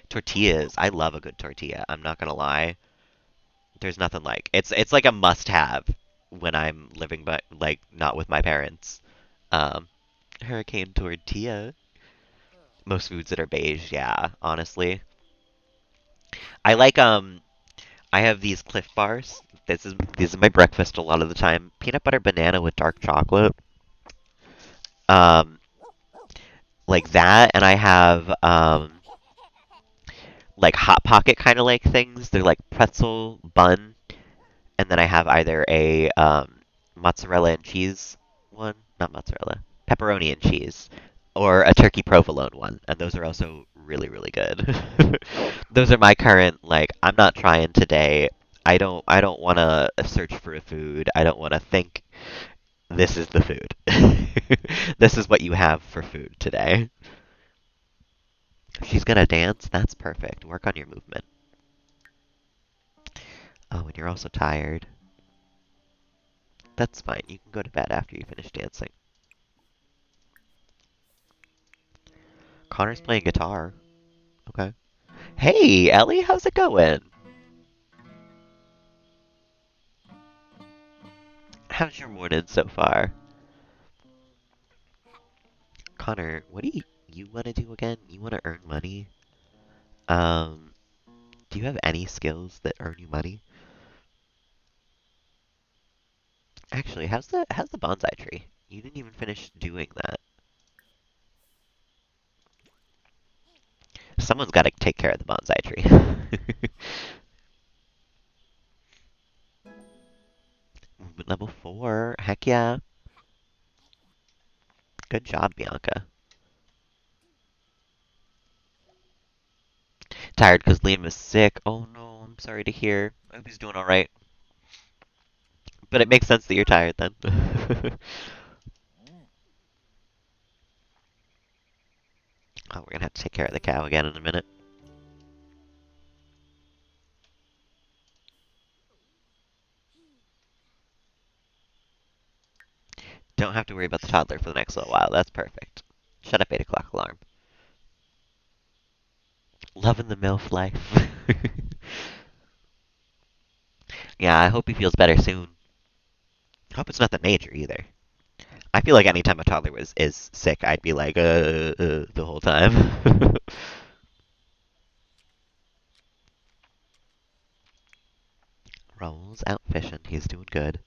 Tortillas, I love a good tortilla. I'm not gonna lie. There's nothing like it's like a must-have when I'm living but like not with my parents. Um, Hurricane tortilla. Most foods that are beige, yeah, honestly. I like I have these Cliff Bars. This is my breakfast a lot of the time. Peanut butter banana with dark chocolate. Um, like that, and I have like hot pocket kind of like things. They're like pretzel bun, and then I have either a mozzarella and cheese one, not mozzarella, pepperoni and cheese, or a turkey provolone one, and those are also really really good. Those are my current like. I'm not trying today. I don't want to search for a food. I don't want to think this is the food. This is what you have for food today. She's gonna dance. That's perfect. Work on your movement. Oh, and you're also tired. That's fine. You can go to bed after you finish dancing. Connor's playing guitar. Okay. Hey, Ellie, how's it going? How's your morning so far? Connor, what do you want to do again? You want to earn money? Um, do you have any skills that earn you money? Actually, how's the bonsai tree? You didn't even finish doing that. Someone's got to take care of the bonsai tree. Movement level 4. Heck yeah. Good job, Bianca. Tired because Liam is sick. Oh no, I'm sorry to hear. I hope he's doing alright. But it makes sense that you're tired then. Oh, we're gonna have to take care of the cow again in a minute. Don't have to worry about the toddler for the next little while. That's perfect. Shut up, 8 o'clock alarm. Loving the MILF life. Yeah, I hope he feels better soon. Hope it's nothing major either. I feel like anytime a toddler is sick, I'd be like, the whole time. Raul's out fishing. He's doing good.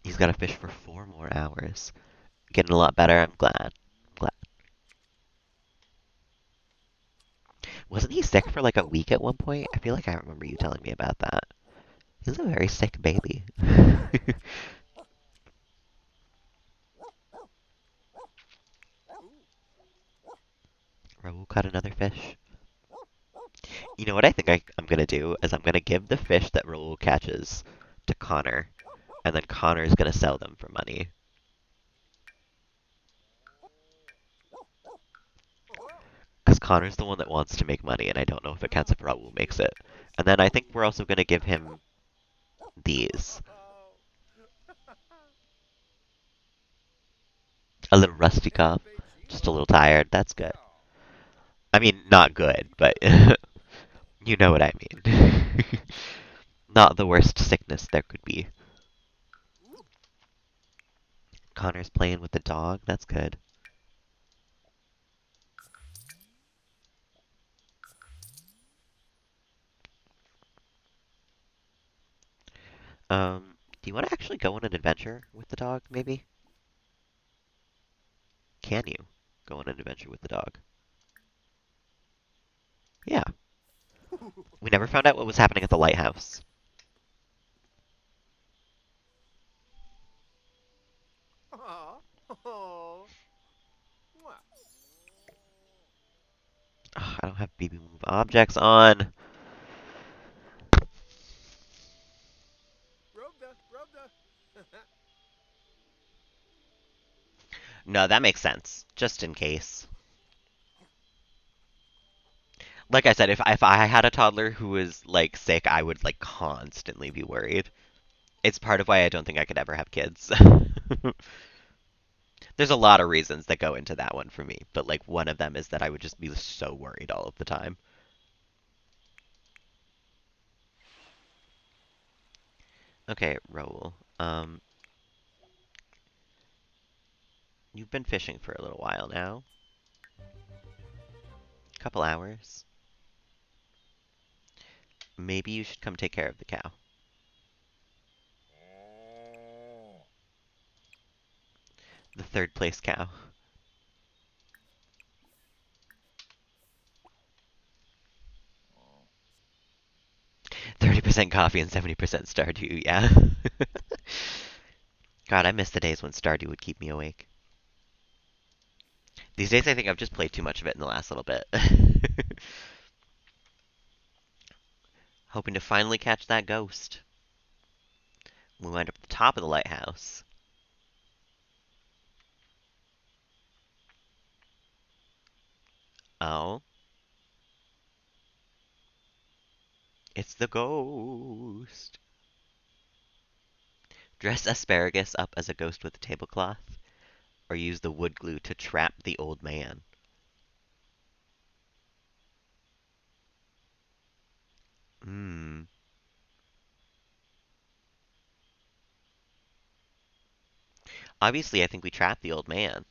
He's got to fish for 4 more hours. Getting a lot better. I'm glad. Glad. Wasn't he sick for like a week at one point? I feel like I remember you telling me about that. He's a very sick baby. Raul caught another fish. You know what I think I'm gonna do is I'm gonna give the fish that Raul catches to Connor, and then Connor's gonna sell them for money. Because Connor's the one that wants to make money, and I don't know if it counts if Raul makes it. And then I think we're also gonna give him these. A little rusty cough. Just a little tired. That's good. I mean, not good, but you know what I mean. Not the worst sickness there could be. Connor's playing with the dog. That's good. Do you want to actually go on an adventure with the dog, maybe? Can you go on an adventure with the dog? Yeah. We never found out what was happening at the lighthouse. Ugh, I don't have BB move objects on. No, that makes sense. Just in case. Like I said, if I had a toddler who was like sick, I would like constantly be worried. It's part of why I don't think I could ever have kids. There's a lot of reasons that go into that one for me, but like one of them is that I would just be so worried all of the time. Okay, Raul. You've been fishing for a little while now. Couple hours. Maybe you should come take care of the cow. The third place cow. 30% coffee and 70% Stardew, yeah. God, I miss the days when Stardew would keep me awake. These days I think I've just played too much of it in the last little bit. Hoping to finally catch that ghost. We wind up at the top of the lighthouse. Oh. It's the ghost. Dress Asparagus up as a ghost with a tablecloth, or use the wood glue to trap the old man. Hmm. Obviously, I think we trap the old man.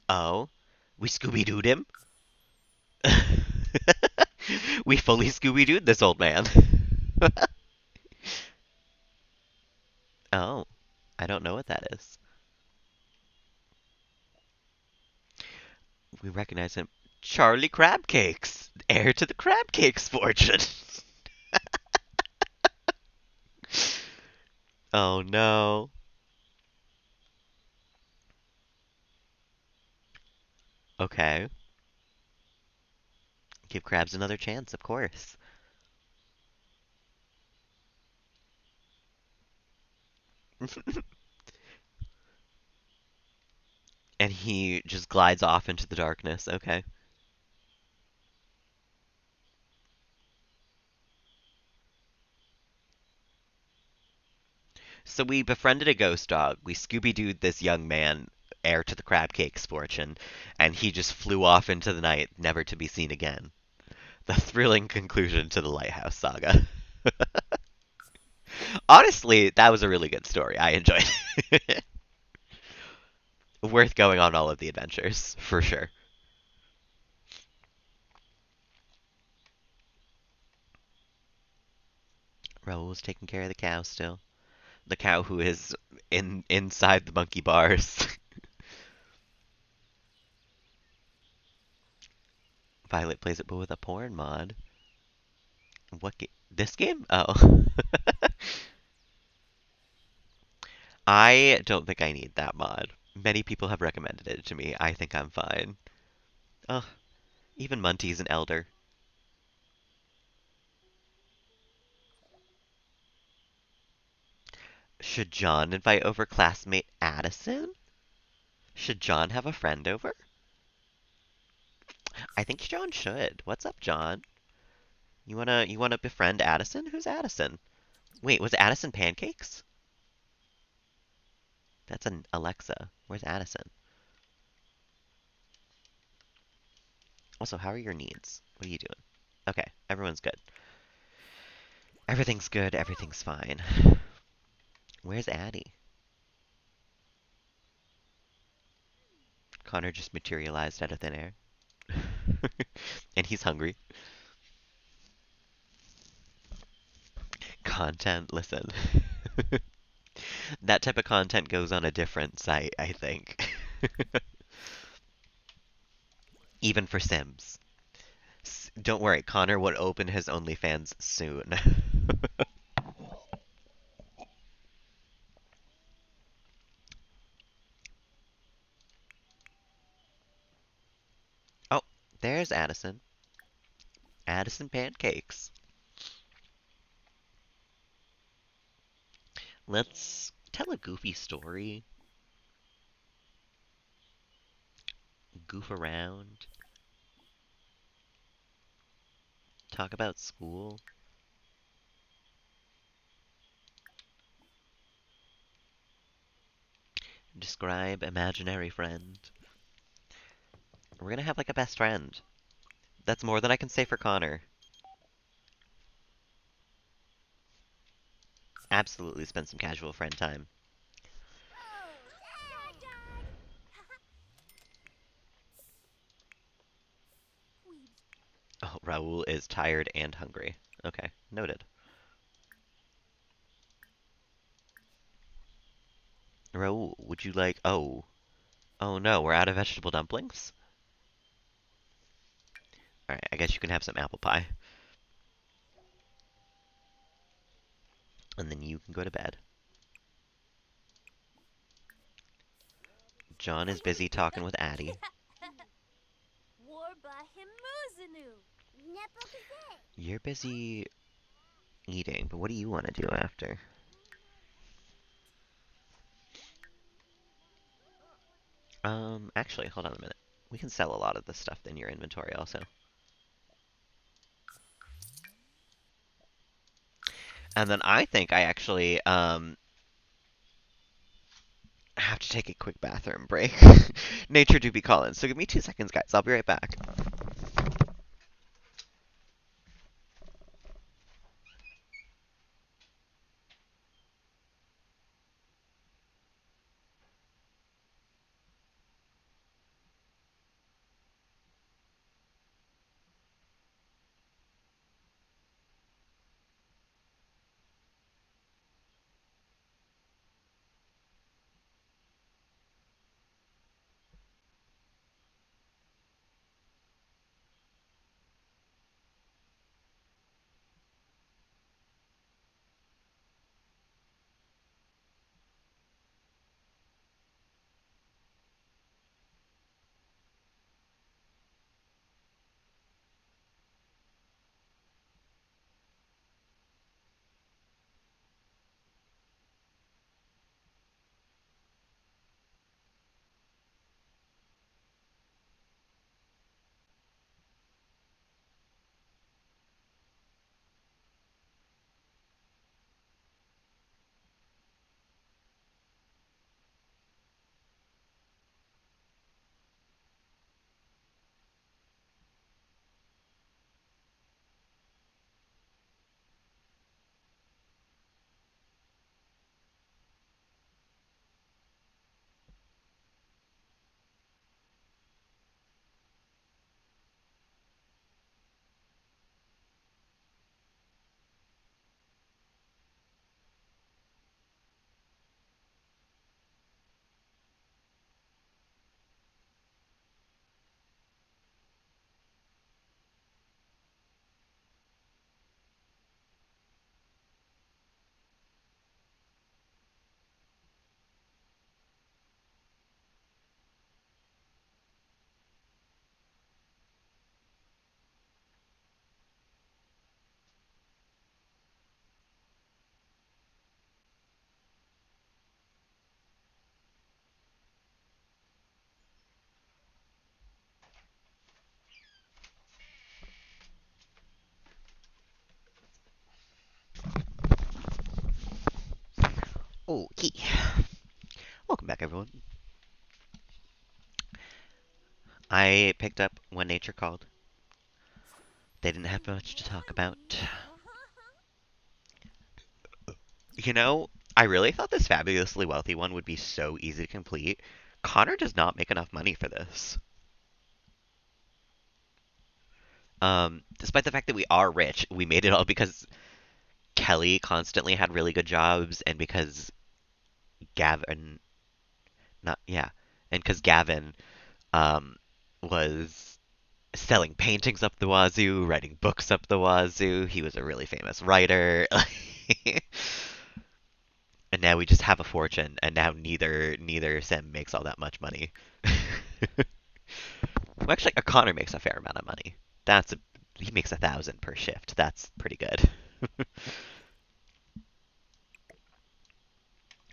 Oh. We Scooby-Dooed him? We fully Scooby-Dooed this old man. Oh. I don't know what that is. We recognize him. Charlie Crab Cakes, heir to the Crab Cakes fortune. Oh no. Okay. Give crabs another chance, of course. And he just glides off into the darkness. Okay. So we befriended a ghost dog. We Scooby-Dooed this young man, heir to the crab cake's fortune, and he just flew off into the night, never to be seen again. The thrilling conclusion to the Lighthouse saga. Honestly, that was a really good story. I enjoyed it. Worth going on all of the adventures, for sure. Raoul's taking care of the cow still. The cow who is inside the monkey bars. Violet plays it but with a porn mod. What this game? Oh. I don't think I need that mod. Many people have recommended it to me. I think I'm fine. Oh, even Munty's an elder. Should John invite over classmate Addison? Should John have a friend over? I think John should. What's up, John? You wanna befriend Addison? Who's Addison? Wait, was Addison Pancakes? That's an Alexa. Where's Addison? Also, how are your needs? What are you doing? Okay, everyone's good. Everything's good, everything's fine. Where's Addie? Connor just materialized out of thin air. And he's hungry. Content, listen. That type of content goes on a different site, I think. Even for Sims. Don't worry, Connor would open his OnlyFans soon. Oh, there's Addison. Addison Pancakes. Let's tell a goofy story. Goof around. Talk about school. Describe imaginary friend. We're gonna have like a best friend. That's more than I can say for Connor. Absolutely spend some casual friend time. Oh, Raoul is tired and hungry. Okay, noted. Raoul, would you like... Oh. Oh no, we're out of vegetable dumplings? Alright, I guess you can have some apple pie. And then you can go to bed. John is busy talking with Addie. You're busy eating, but what do you want to do after? Actually, hold on a minute. We can sell a lot of this stuff in your inventory also. And then I think I actually, have to take a quick bathroom break. Nature do be calling. So give me 2 seconds, guys. I'll be right back. Okay. Welcome back, everyone. I picked up When Nature Called. They didn't have much to talk about. You know, I really thought this fabulously wealthy one would be so easy to complete. Connor does not make enough money for this. Despite the fact that we are rich, we made it all because Kelly constantly had really good jobs and because Gavin, not, yeah, and because Gavin, um, was selling paintings up the wazoo, writing books up the wazoo. He was a really famous writer. And now we just have a fortune, and now neither Sim makes all that much money. Well, actually, O'Connor makes a fair amount of money. That's a He makes 1,000 per shift. That's pretty good.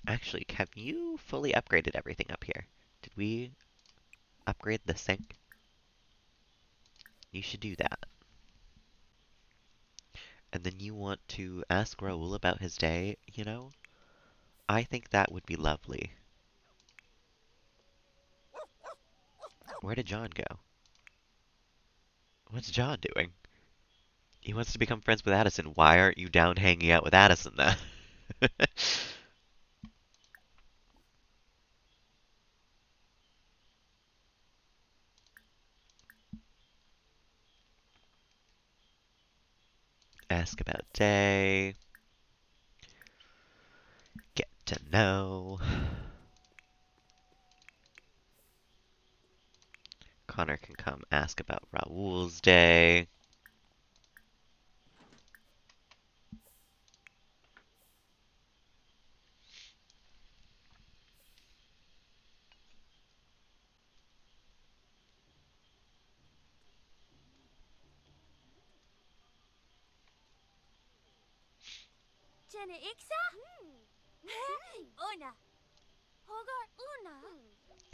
Actually, have you fully upgraded everything up here? Did we upgrade the sink? You should do that. And then you want to ask Raoul about his day, you know? I think that would be lovely. Where did John go? What's John doing? He wants to become friends with Addison. Why aren't you down hanging out with Addison then? Ask about day. Get to know. Connor can come ask about Raoul's day.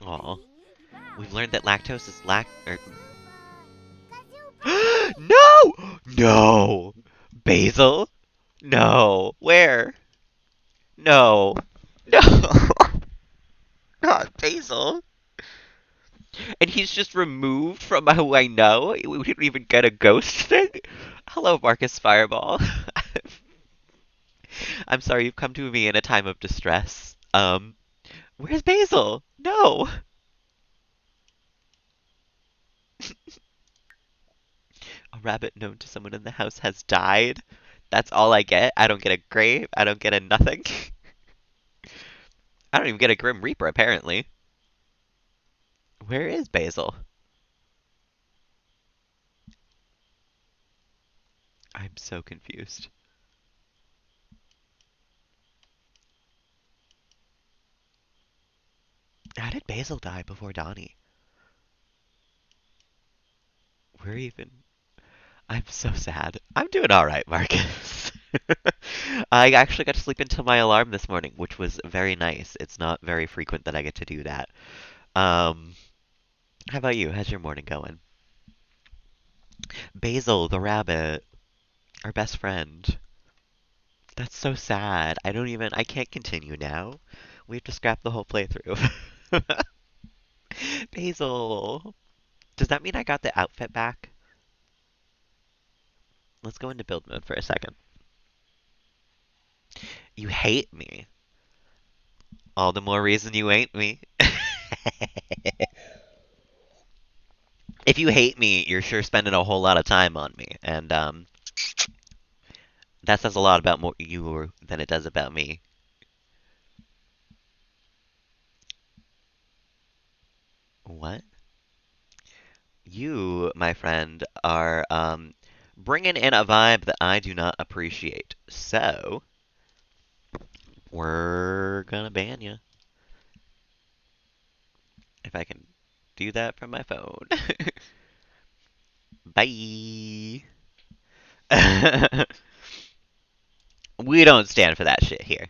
Aw. We've learned that lactose is No! No! Basil? No. Where? No. No. Not Basil. And he's just removed from who I know. We didn't even get a ghost thing. Hello, Marcus Fireball. I'm sorry you've come to me in a time of distress. Where's Basil? No. A rabbit known to someone in the house has died. That's all I get. I don't get a grave. I don't get a nothing. I don't even get a Grim Reaper, apparently. Where is Basil? I'm so confused. How did Basil die before Donnie? Where even? I'm so sad. I'm doing alright, Marcus. I actually got to sleep until my alarm this morning, which was very nice. It's not very frequent that I get to do that. Um, how about you? How's your morning going? Basil, the rabbit, our best friend. That's so sad. I can't continue now. We have to scrap the whole playthrough. Basil! Does that mean I got the outfit back? Let's go into build mode for a second. You hate me. All the more reason you ain't me. If you hate me, you're sure spending a whole lot of time on me, and that says a lot about more you than it does about me. What? You, my friend, are bringing in a vibe that I do not appreciate. So we're gonna ban you if I can do that from my phone. Bye. We don't stand for that shit here.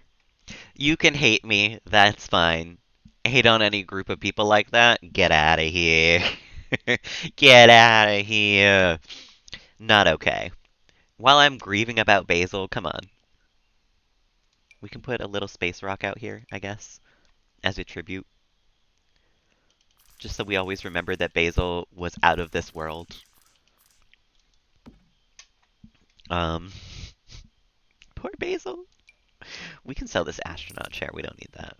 You can hate me, that's fine. Hate on any group of people like that? Get out of here. Get out of here. Not okay. While I'm grieving about Basil, come on. We can put a little space rock out here, I guess, as a tribute, just so we always remember that Basil was out of this world. Um, poor Basil. We can sell this astronaut chair. We don't need that.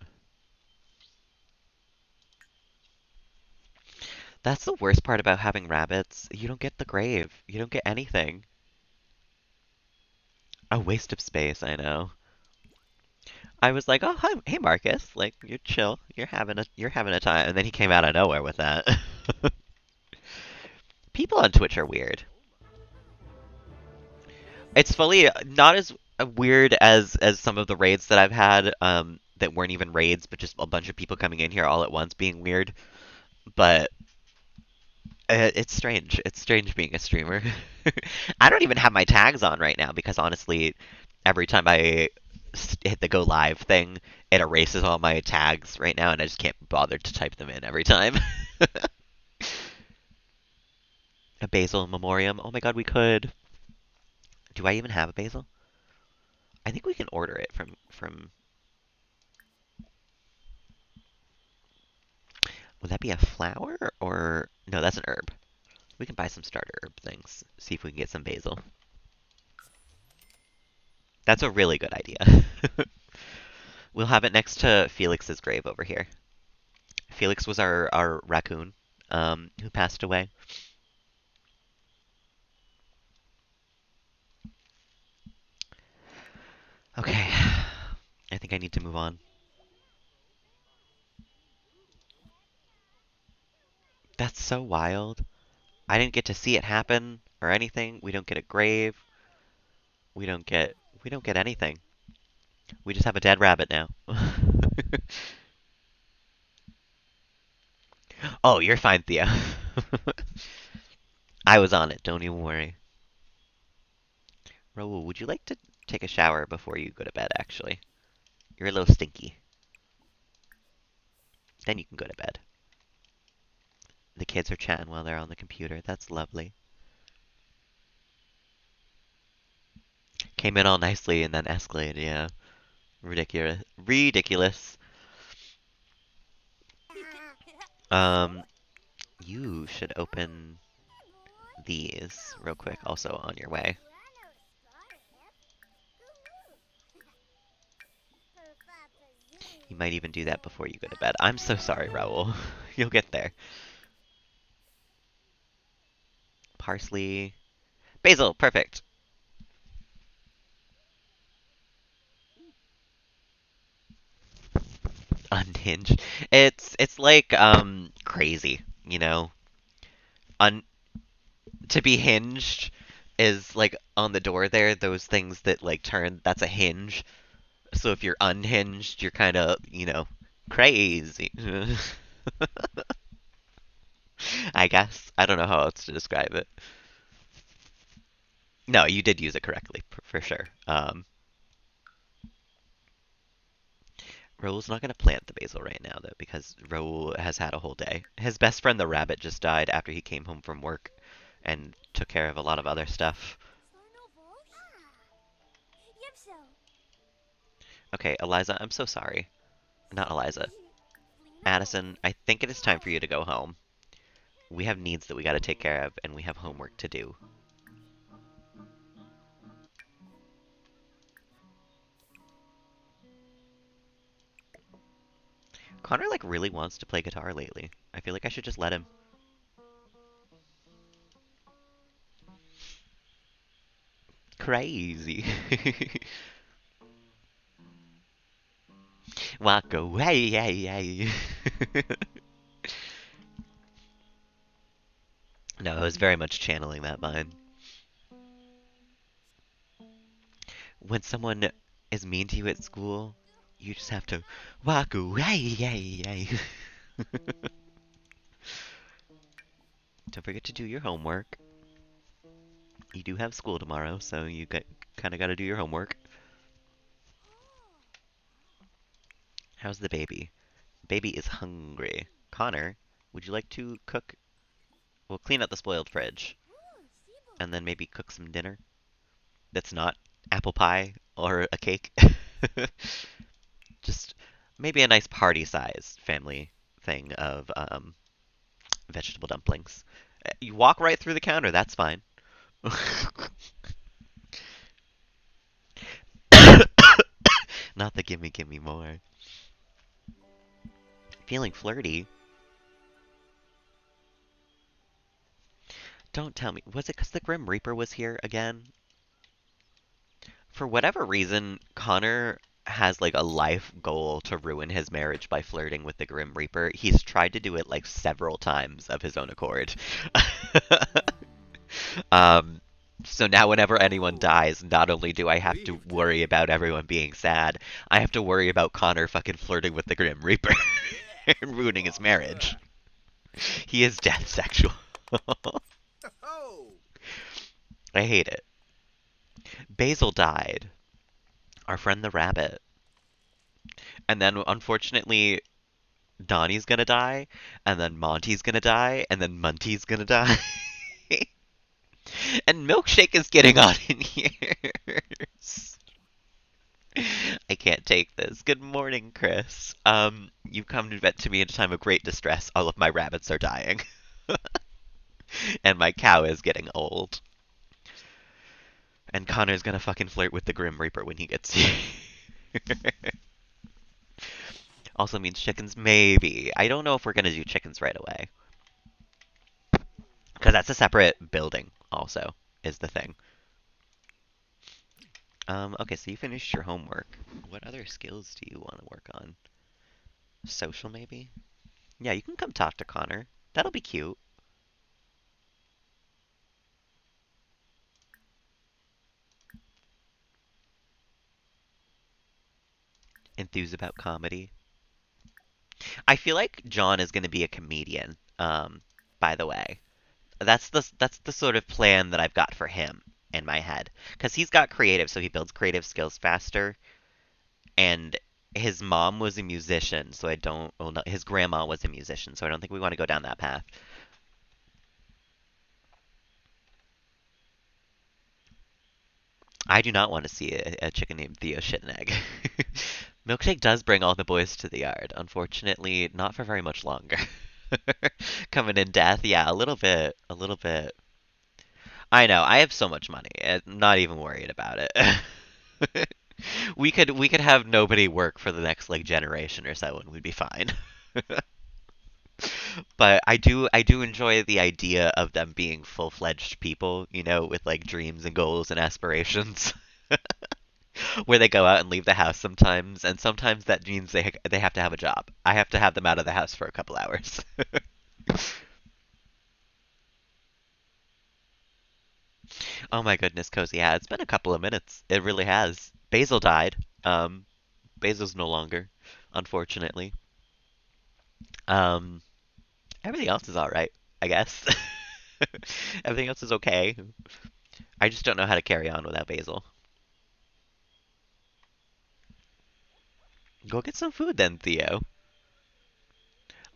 That's the worst part about having rabbits. You don't get the grave. You don't get anything. A waste of space, I know. I was like, "Oh, hi, hey Marcus, like you're chill. You're having a time." And then he came out of nowhere with that. People on Twitch are weird. It's fully not as weird as some of the raids that I've had that weren't even raids, but just a bunch of people coming in here all at once being weird. But it's strange. It's strange being a streamer. I don't even have my tags on right now because honestly, every time I hit the go live thing, it erases all my tags right now, and I just can't bother to type them in every time. A basil in memoriam. Oh my god, we could. Do I even have a basil? I think we can order it from. Would that be a flower or no? That's an herb. We can buy some starter herb things. See if we can get some basil. That's a really good idea. We'll have it next to Felix's grave over here. Felix was our raccoon, who passed away. Okay, I think I need to move on. That's so wild. I didn't get to see it happen or anything. We don't get a grave. We don't get we don't get anything. We just have a dead rabbit now. Oh, you're fine, Thea. I was on it. Don't even worry. Raul, would you like to take a shower before you go to bed? Actually, you're a little stinky. Then you can go to bed. The kids are chatting while they're on the computer. That's lovely. Came in all nicely and then escalated. Yeah, ridiculous. Ridiculous. Um, you should open these real quick. Also on your way. You might even do that before you go to bed. I'm so sorry, Raul. You'll get there. Parsley. Basil, perfect. Unhinged. It's like crazy, you know. Un To be hinged is like on the door there, those things that like turn, that's a hinge. So if you're unhinged, you're kind of, crazy. I guess. I don't know how else to describe it. No, you did use it correctly, for sure. Raul's not going to plant the basil right now, though, because Raul has had a whole day. His best friend, the rabbit, just died after he came home from work and took care of a lot of other stuff. Okay, Eliza, I'm so sorry. Not Eliza. Addison, I think it is time for you to go home. We have needs that we gotta take care of, and we have homework to do. Connor, like, really wants to play guitar lately. I feel like I should just let him. Crazy. Walk away. No, I was very much channeling that line. When someone is mean to you at school, you just have to walk away. Don't forget to do your homework. You do have school tomorrow, so you kind of got to do your homework. How's the baby? Baby is hungry. Connor, would you like to cook? We'll clean out the spoiled fridge, and then maybe cook some dinner that's not apple pie or a cake. Just maybe a nice party size family thing of vegetable dumplings. You walk right through the counter, that's fine. Not the gimme more. Feeling flirty? Don't tell me. Was it because the Grim Reaper was here again? For whatever reason, Connor has like a life goal to ruin his marriage by flirting with the Grim Reaper. He's tried to do it like several times of his own accord. um, so now whenever anyone dies, not only do I have to worry about everyone being sad, I have to worry about Connor fucking flirting with the Grim Reaper and ruining his marriage. He is death sexual. I hate it. Basil died. Our friend the rabbit. And then unfortunately Donnie's gonna die, and then Monty's gonna die, and then Munty's gonna die. And Milkshake is getting on in years. I can't take this. Good morning, Chris. You've come to me in a time of great distress. All of my rabbits are dying. And my cow is getting old. And Connor's gonna fucking flirt with the Grim Reaper when he gets here. Also means chickens, maybe. I don't know if we're gonna do chickens right away. Because that's a separate building, also, is the thing. Okay, so you finished your homework. What other skills do you want to work on? Social, maybe? Yeah, you can come talk to Connor. That'll be cute. Enthuse about comedy. I feel like John is going to be a comedian, by the way. That's the sort of plan that I've got for him in my head. Because he's got creative, so he builds creative skills faster. And his mom was a musician, so I don't. Well, no, his grandma was a musician, so I don't think we want to go down that path. I do not want to see a chicken named Theo shit an egg. Milkshake does bring all the boys to the yard. Unfortunately, not for very much longer. Coming in death, yeah, a little bit, a little bit. I know, I have so much money. I'm not even worried about it. We could have nobody work for the next like generation or so and we'd be fine. But I do enjoy the idea of them being full-fledged people, with like dreams and goals and aspirations. Where they go out and leave the house sometimes, and sometimes that means they have to have a job. I have to have them out of the house for a couple hours. Oh my goodness, Cozy. Yeah, it's been a couple of minutes. It really has. Basil died. Um, Basil's no longer, unfortunately. Um, Everything else is all right, I guess. Everything else is okay. I just don't know how to carry on without Basil. Go get some food then, Theo.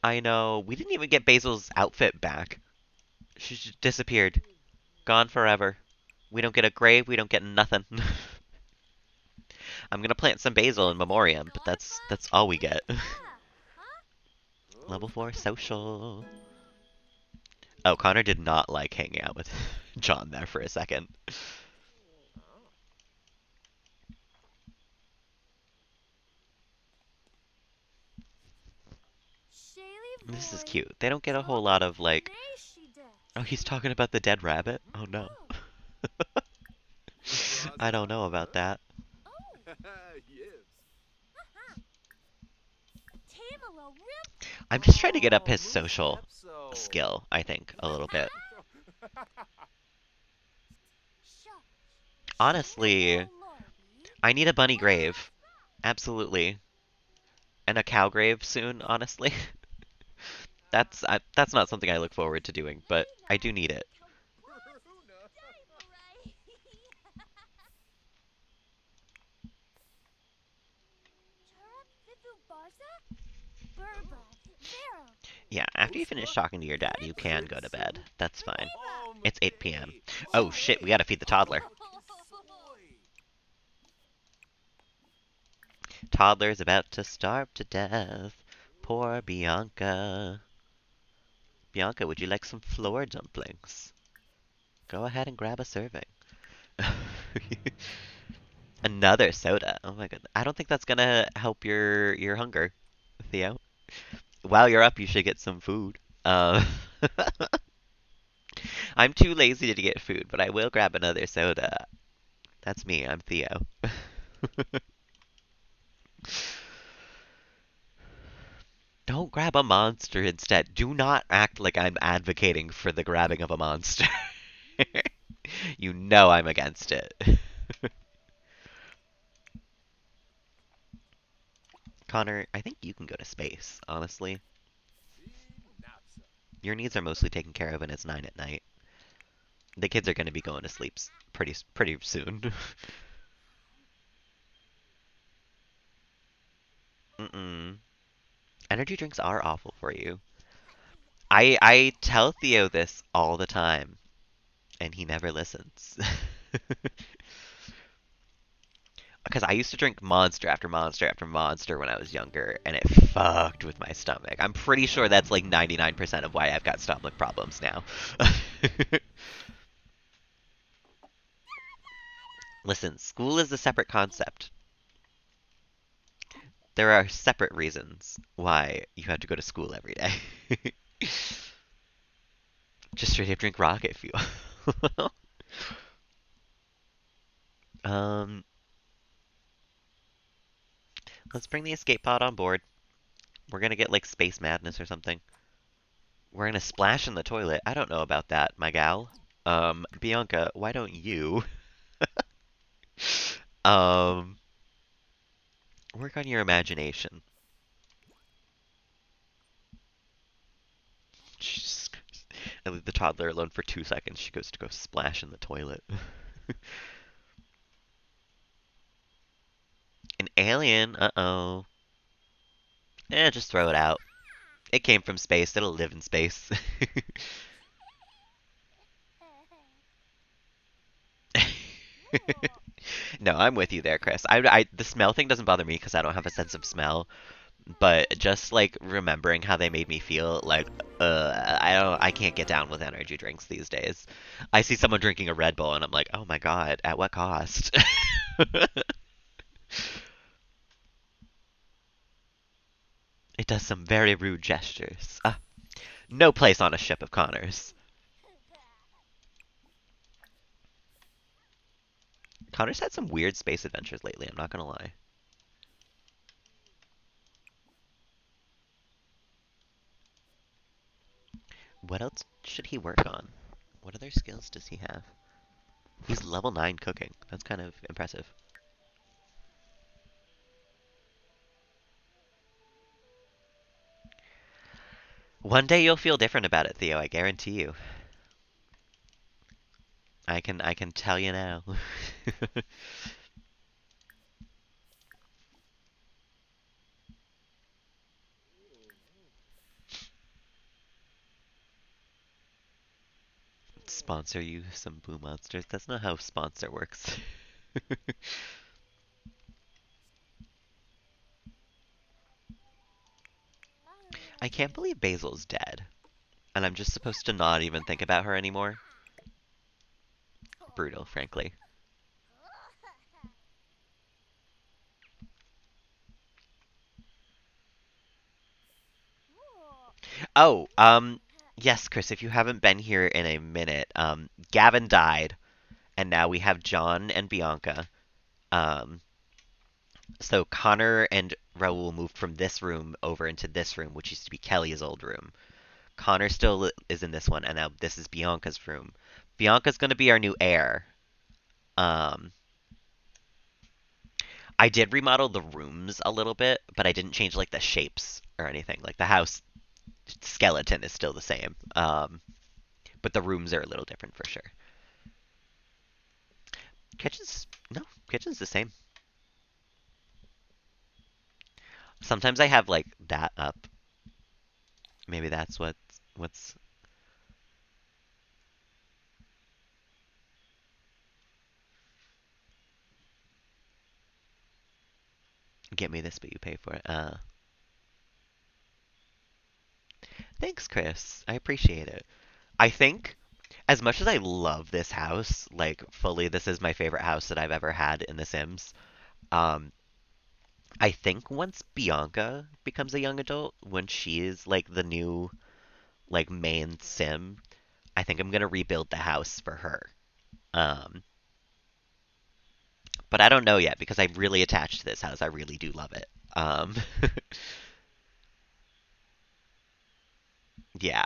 I know. We didn't even get Basil's outfit back. She just disappeared. Gone forever. We don't get a grave, we don't get nothing. I'm gonna plant some basil in memoriam, but that's all we get. Level 4 social. Oh, Connor did not like hanging out with John there for a second. This is cute. They don't get a whole lot of like, oh, he's talking about the dead rabbit? Oh no. I don't know about that. I'm just trying to get up his social skill, I think, a little bit. Honestly, I need a bunny grave. Absolutely. And a cow grave soon, honestly. That's not something I look forward to doing, but I do need it. Yeah, after you finish talking to your dad, you can go to bed. That's fine. It's 8 p.m. Oh shit, we gotta feed the toddler. Toddler's about to starve to death. Poor Bianca. Bianca, would you like some floor dumplings? Go ahead and grab a serving. Another soda. Oh my goodness. I don't think that's gonna help your hunger, Theo. While you're up, you should get some food. Um, I'm too lazy to get food, but I will grab another soda. That's me. I'm Theo. Don't grab a monster instead. Do not act like I'm advocating for the grabbing of a monster. You know I'm against it. Connor, I think you can go to space, honestly. Your needs are mostly taken care of and it's 9 at night. The kids are going to be going to sleep pretty soon. Mm-mm. Energy drinks are awful for you. I tell Theo this all the time, and he never listens. Because I used to drink Monster after Monster after Monster when I was younger, and it fucked with my stomach. I'm pretty sure that's like 99% of why I've got stomach problems now. Listen, school is a separate concept. There are separate reasons why you have to go to school every day. Just straight up drink rocket fuel. um, let's bring the escape pod on board. We're gonna get like space madness or something. We're gonna splash in the toilet. I don't know about that, my gal. Bianca, why don't you um work on your imagination? Jesus Christ. I leave the toddler alone for 2 seconds. She goes to go splash in the toilet. An alien? Uh-oh. Just throw it out. It came from space. It'll live in space. No, I'm with you there, Chris. The smell thing doesn't bother me because I don't have a sense of smell. But just like remembering how they made me feel, like, I can't get down with energy drinks these days. I see someone drinking a Red Bull and I'm like, oh my God, at what cost? It does some very rude gestures. No place on a ship of Connors. Connor's had some weird space adventures lately, I'm not gonna lie. What else should he work on? What other skills does he have? He's level 9 cooking. That's kind of impressive. One day you'll feel different about it, Theo, I guarantee you. I can tell you now. Sponsor you some Boo Monsters. That's not how sponsor works. I can't believe Basil's dead. And I'm just supposed to not even think about her anymore. Brutal, frankly. Oh, yes, Chris, if you haven't been here in a minute, Gavin died, and now we have John and Bianca. Um, so Connor and Raoul moved from this room over into this room, which used to be Kelly's old room. Connor still is in this one, and now this is Bianca's room. Bianca's gonna be our new heir. Um, I did remodel the rooms a little bit, but I didn't change like the shapes or anything. Like the house skeleton is still the same, but the rooms are a little different for sure. Kitchen's no, kitchen's the same. Sometimes I have like that up. Maybe that's what's. Get me this, but you pay for it. Thanks, Chris. I appreciate it. I think, as much as I love this house, like fully, this is my favorite house that I've ever had in The Sims. Um, I think once Bianca becomes a young adult, when she is like the new like main sim, I think I'm gonna rebuild the house for her. Um, but I don't know yet because I'm really attached to this house. I really do love it. Um, yeah,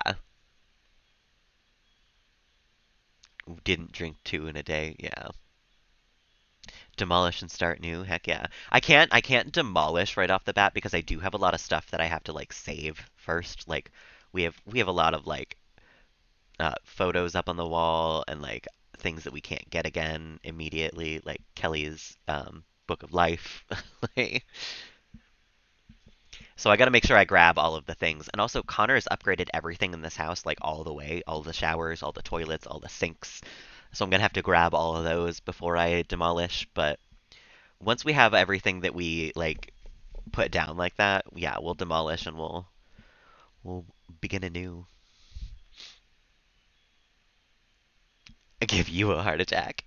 didn't drink two in a day. Yeah, demolish and start new. Heck yeah. I can't demolish right off the bat because I do have a lot of stuff that I have to like save first. Like we have a lot of like photos up on the wall and like things that we can't get again immediately, like Kelly's Book of Life. So I got to make sure I grab all of the things. And also, Connor has upgraded everything in this house, like all the way, all the showers, all the toilets, all the sinks. So I'm gonna have to grab all of those before I demolish. But once we have everything that we like put down like that, yeah, we'll demolish and we'll begin anew. Give you a heart attack.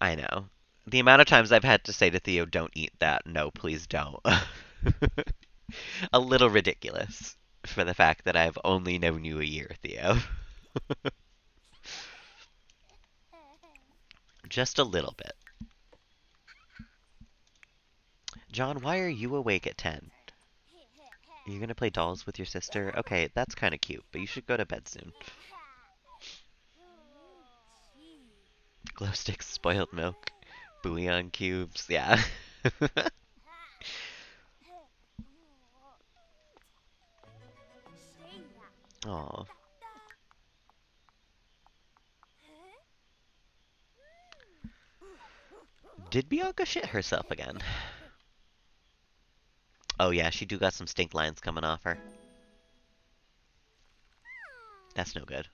I know. The amount of times I've had to say to Theo, don't eat that. No, please don't. A little ridiculous for the fact that I've only known you a year, Theo. Just a little bit. John, why are you awake at 10? Are you gonna play dolls with your sister? Okay, that's kind of cute, but you should go to bed soon. Glow sticks, spoiled milk, bouillon cubes, yeah. Aw. Did Bianca shit herself again? Oh yeah, she do got some stink lines coming off her. That's no good.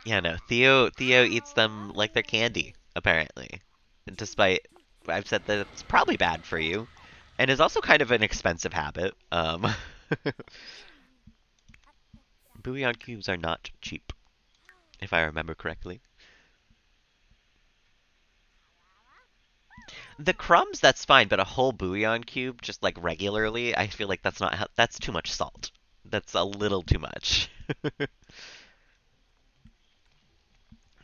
Yeah, no. Theo eats them like they're candy, apparently. Despite I've said that it's probably bad for you, and is also kind of an expensive habit. Bouillon cubes are not cheap, if I remember correctly. The crumbs, that's fine, but a whole bouillon cube, just like regularly, I feel like that's too much salt. That's a little too much.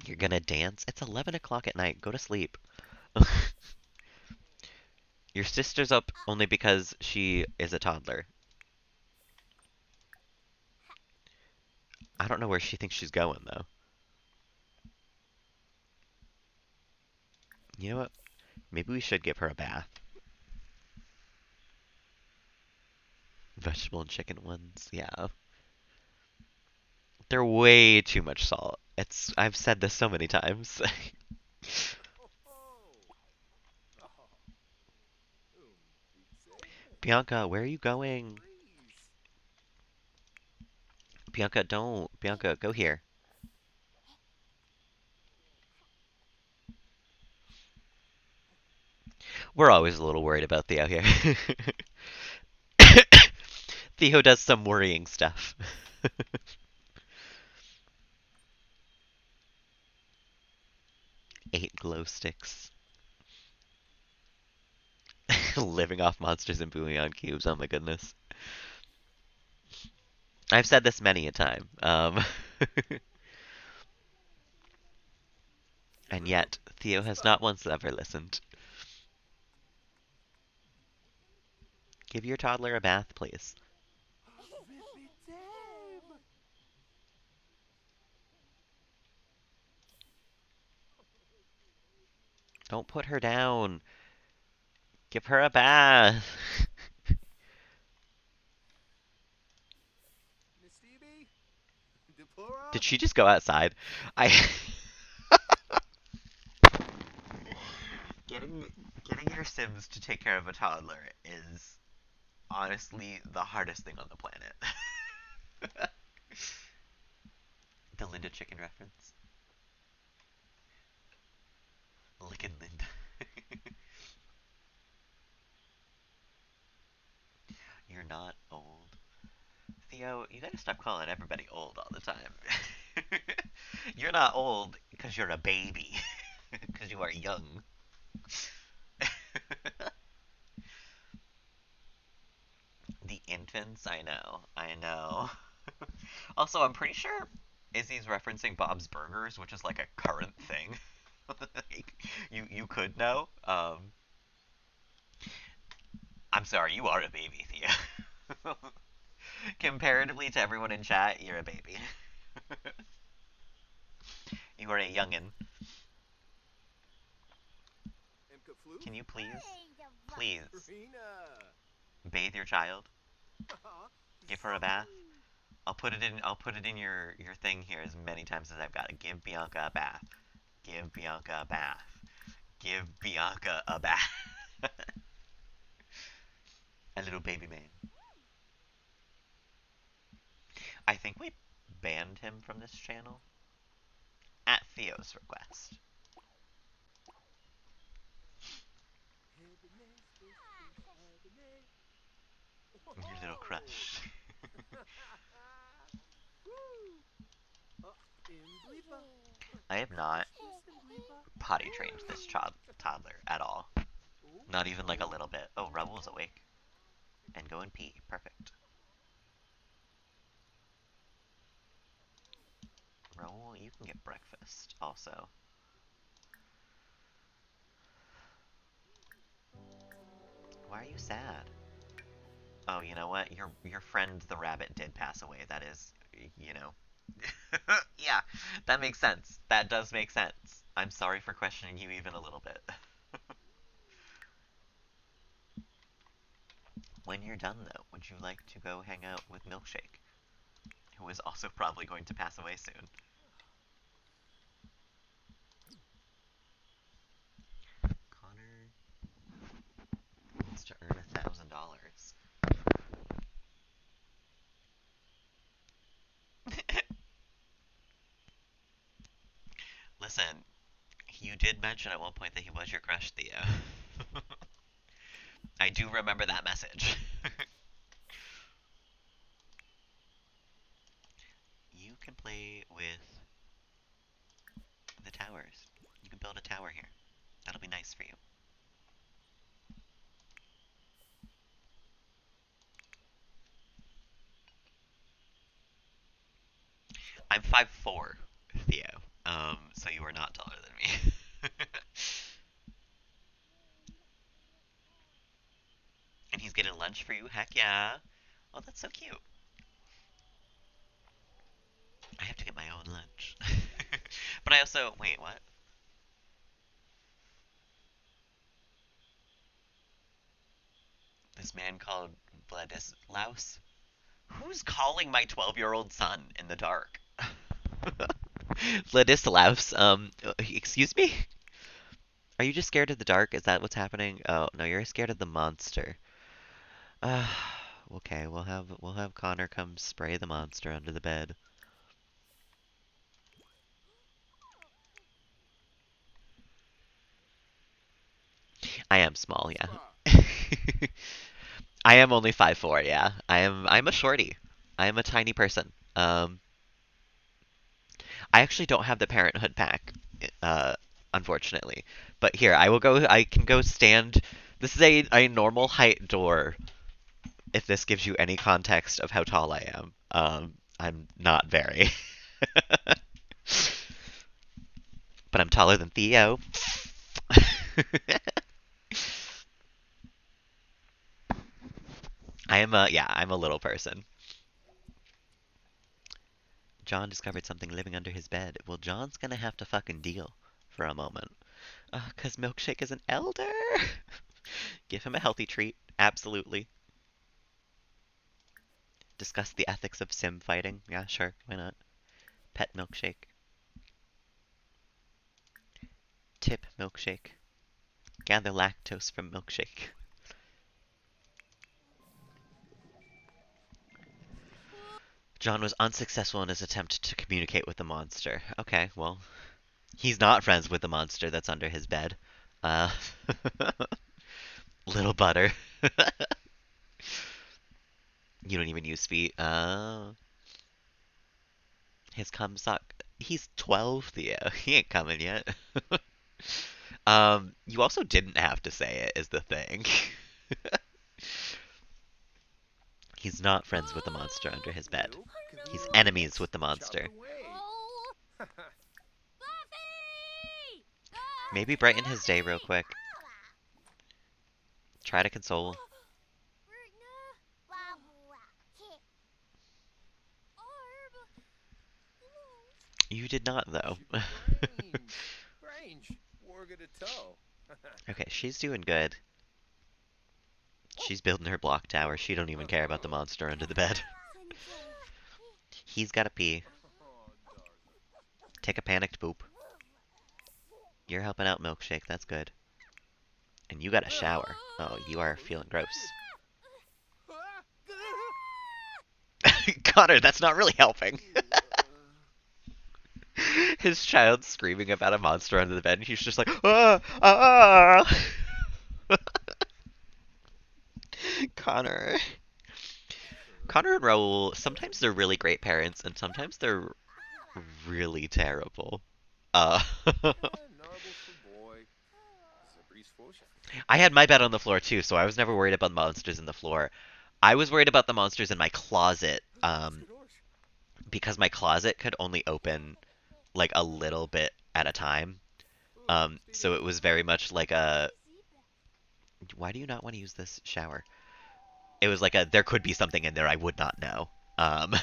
You're gonna dance? It's 11 o'clock at night. Go to sleep. Your sister's up only because she is a toddler. I don't know where she thinks she's going, though. You know what? Maybe we should give her a bath. Vegetable and chicken ones. Yeah. They're way too much salt. I've said this so many times. Bianca, where are you going? Bianca, don't. Bianca, go here. We're always a little worried about Theo here. Theo does some worrying stuff. 8 glow sticks. Living off monsters and bouillon cubes. Oh my goodness. I've said this many a time. And yet, Theo has not once ever listened. Give your toddler a bath, please. Don't put her down. Give her a bath. Did she just go outside? I getting getting your Sims to take care of a toddler is honestly the hardest thing on the planet. Linda chicken reference. Lickin' Linda. You're not old. Theo, you gotta stop calling everybody old all the time. You're not old because you're a baby. Because you are young. The infants, I know. I know. Also, I'm pretty sure Izzy's referencing Bob's Burgers, which is like a current thing. Like, you could know. I'm sorry, you are a baby, Thea. Comparatively to everyone in chat, you're a baby. You are a youngin. Can you please bathe your child? Give her a bath? I'll put it in your thing here as many times as I've got it. Give Bianca a bath. Give Bianca a bath. Give Bianca a bath. A little baby man. I think we banned him from this channel at Theo's request. Your little crush. I have not potty trained this toddler at all. Not even like a little bit. Oh, Rebel's awake. And go and pee. Perfect. Rebel, you can get breakfast also. Why are you sad? Oh, you know what? Your friend the rabbit did pass away. That is, you know. Yeah, that makes sense. That does make sense. I'm sorry for questioning you even a little bit. When you're done, though, would you like to go hang out with Milkshake, who is also probably going to pass away soon? Connor needs to earn $1,000. Listen, you did mention at one point that he was your crush, Theo. I do remember that message. You can play with the towers. You can build a tower here. That'll be nice for you. I'm 5'4", Theo. So you are not taller than me. And he's getting lunch for you? Heck yeah. Oh, that's so cute. I have to get my own lunch. But I also... Wait, what? This man called Vladislaus? Who's calling my 12-year-old son in the dark? Vladislaus, excuse me? Are you just scared of the dark? Is that what's happening? Oh, no, you're scared of the monster. Uh, okay, we'll have Connor come spray the monster under the bed. I am small, yeah. I am only 5'4", yeah. I'm a shorty. I am a tiny person. I actually don't have the Parenthood pack, uh, unfortunately. But here, I can go stand. This is a normal height door, if this gives you any context of how tall I am. I'm not very. But I'm taller than Theo. I'm a little person. John discovered something living under his bed. Well, John's gonna have to fucking deal for a moment. 'Cause Milkshake is an elder. Give him a healthy treat. Absolutely. Discuss the ethics of sim fighting. Yeah, sure. Why not? Pet Milkshake. Tip Milkshake. Gather lactose from Milkshake. John was unsuccessful in his attempt to communicate with the monster. Okay, well, he's not friends with the monster that's under his bed. Uh, little butter. You don't even use feet. His cum suck. He's 12, Theo. He ain't coming yet. You also didn't have to say it, is the thing. He's not friends with the monster under his bed. Nope, He's convenient. enemies with the Chop monster. away. Maybe brighten his day real quick. Try to console. You did not, though. Range. Range. Warga to toe. Okay, she's doing good. She's building her block tower. She don't even care about the monster under the bed. He's gotta pee. Take a panicked poop. You're helping out Milkshake, that's good. And you got a shower. Oh, you are feeling gross. Connor, that's not really helping. His child screaming about a monster under the bed, and he's just like, ah, ah. Connor. Connor and Raoul, sometimes they're really great parents, and sometimes they're really terrible. Uh, I had my bed on the floor too, so I was never worried about monsters in the floor. I was worried about the monsters in my closet, because my closet could only open like a little bit at a time. So it was very much like a. Why do you not want to use this shower? It was like a. There could be something in there I would not know. Um,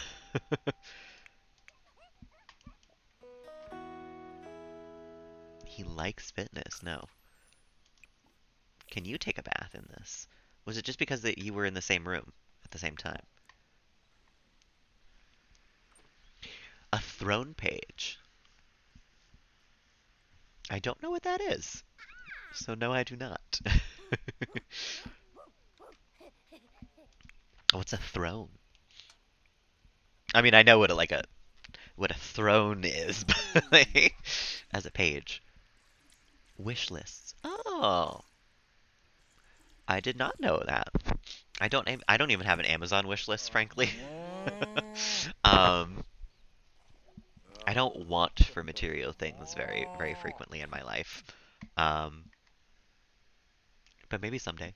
he likes fitness. No. Can you take a bath in this? Was it just because that you were in the same room at the same time? A throne page. I don't know what that is. So no, I do not. What's a throne? I mean, I know what a throne is, but like, as a page. Wish lists. Oh, I did not know that. I don't even have an Amazon wish list, frankly. um, I don't want for material things very frequently in my life. Um, but maybe someday.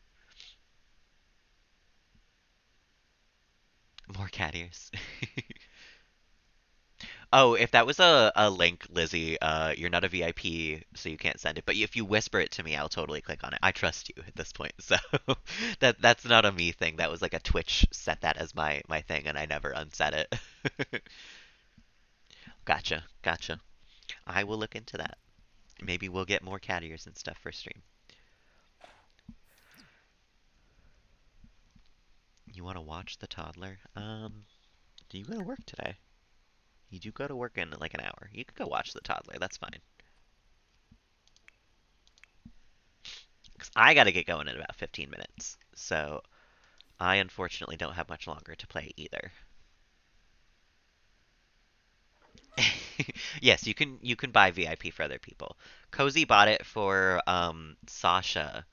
More cat ears. Oh, if that was a link, Lizzie, you're not a VIP, so you can't send it. But if you whisper it to me, I'll totally click on it. I trust you at this point. So that's not a me thing. That was like a Twitch set that as my thing, and I never unset it. Gotcha, gotcha. I will look into that. Maybe we'll get more cat ears and stuff for stream. You want to watch the toddler? Do you go to work today? You do go to work in like an hour. You could go watch the toddler. That's fine. Because I got to get going in about 15 minutes. So I unfortunately don't have much longer to play either. Yes, you can buy VIP for other people. Cozy bought it for Sasha,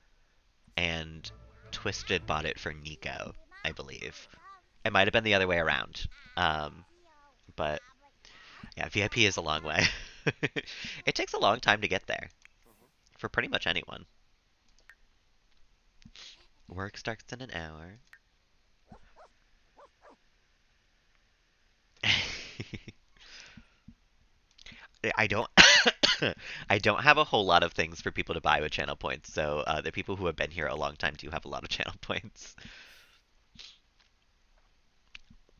and Twisted bought it for Nico, I believe. It might have been the other way around. Um, but yeah, VIP is a long way. It takes a long time to get there for pretty much anyone. Work starts in an hour. I don't I don't have a whole lot of things for people to buy with channel points, so the people who have been here a long time do have a lot of channel points.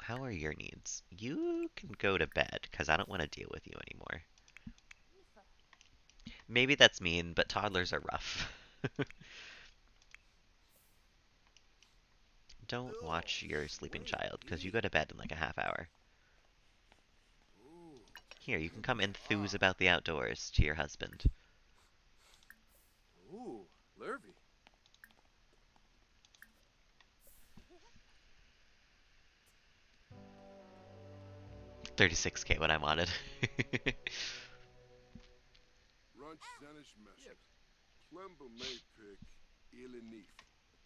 How are your needs? You can go to bed, because I don't want to deal with you anymore. Maybe that's mean, but toddlers are rough. Don't watch your sleeping child, because you go to bed in like a half hour. Here, you can come enthuse about the outdoors to your husband. Ooh, Lurvy. 36K what I wanted. Ranch Zanish Messer. Klemba may pick Ilinif.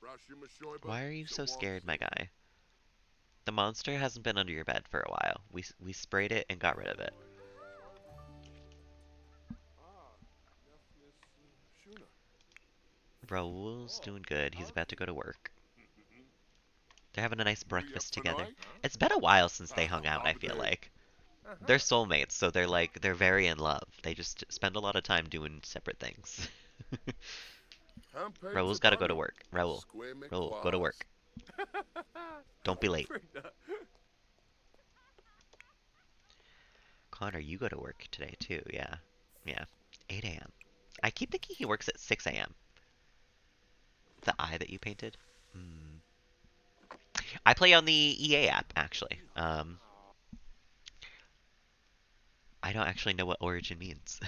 Brashima Shoiba, Why are you so Shawam scared, my Snifa. guy? The monster hasn't been under your bed for a while. We sprayed it and got rid of it. Ah, Nefnis Shuna. Raoul's Oh, doing good. He's about to go Alki. to work. They're having a nice Nuya breakfast together. Panoy? It's been a while since they Ah, hung out, I feel Babade. like. They're soulmates, so they're very in love. They just spend a lot of time doing separate things. Hampe Raoul's gotta go to Tabanu. work. Raoul. Square Raoul, go to McQuaz. work. Don't be late. Connor, you go to work today too, yeah. Yeah. 8 a.m. I keep thinking he works at 6 a.m. The eye that you painted? Hmm. I play on the EA app, actually. I don't actually know what Origin means.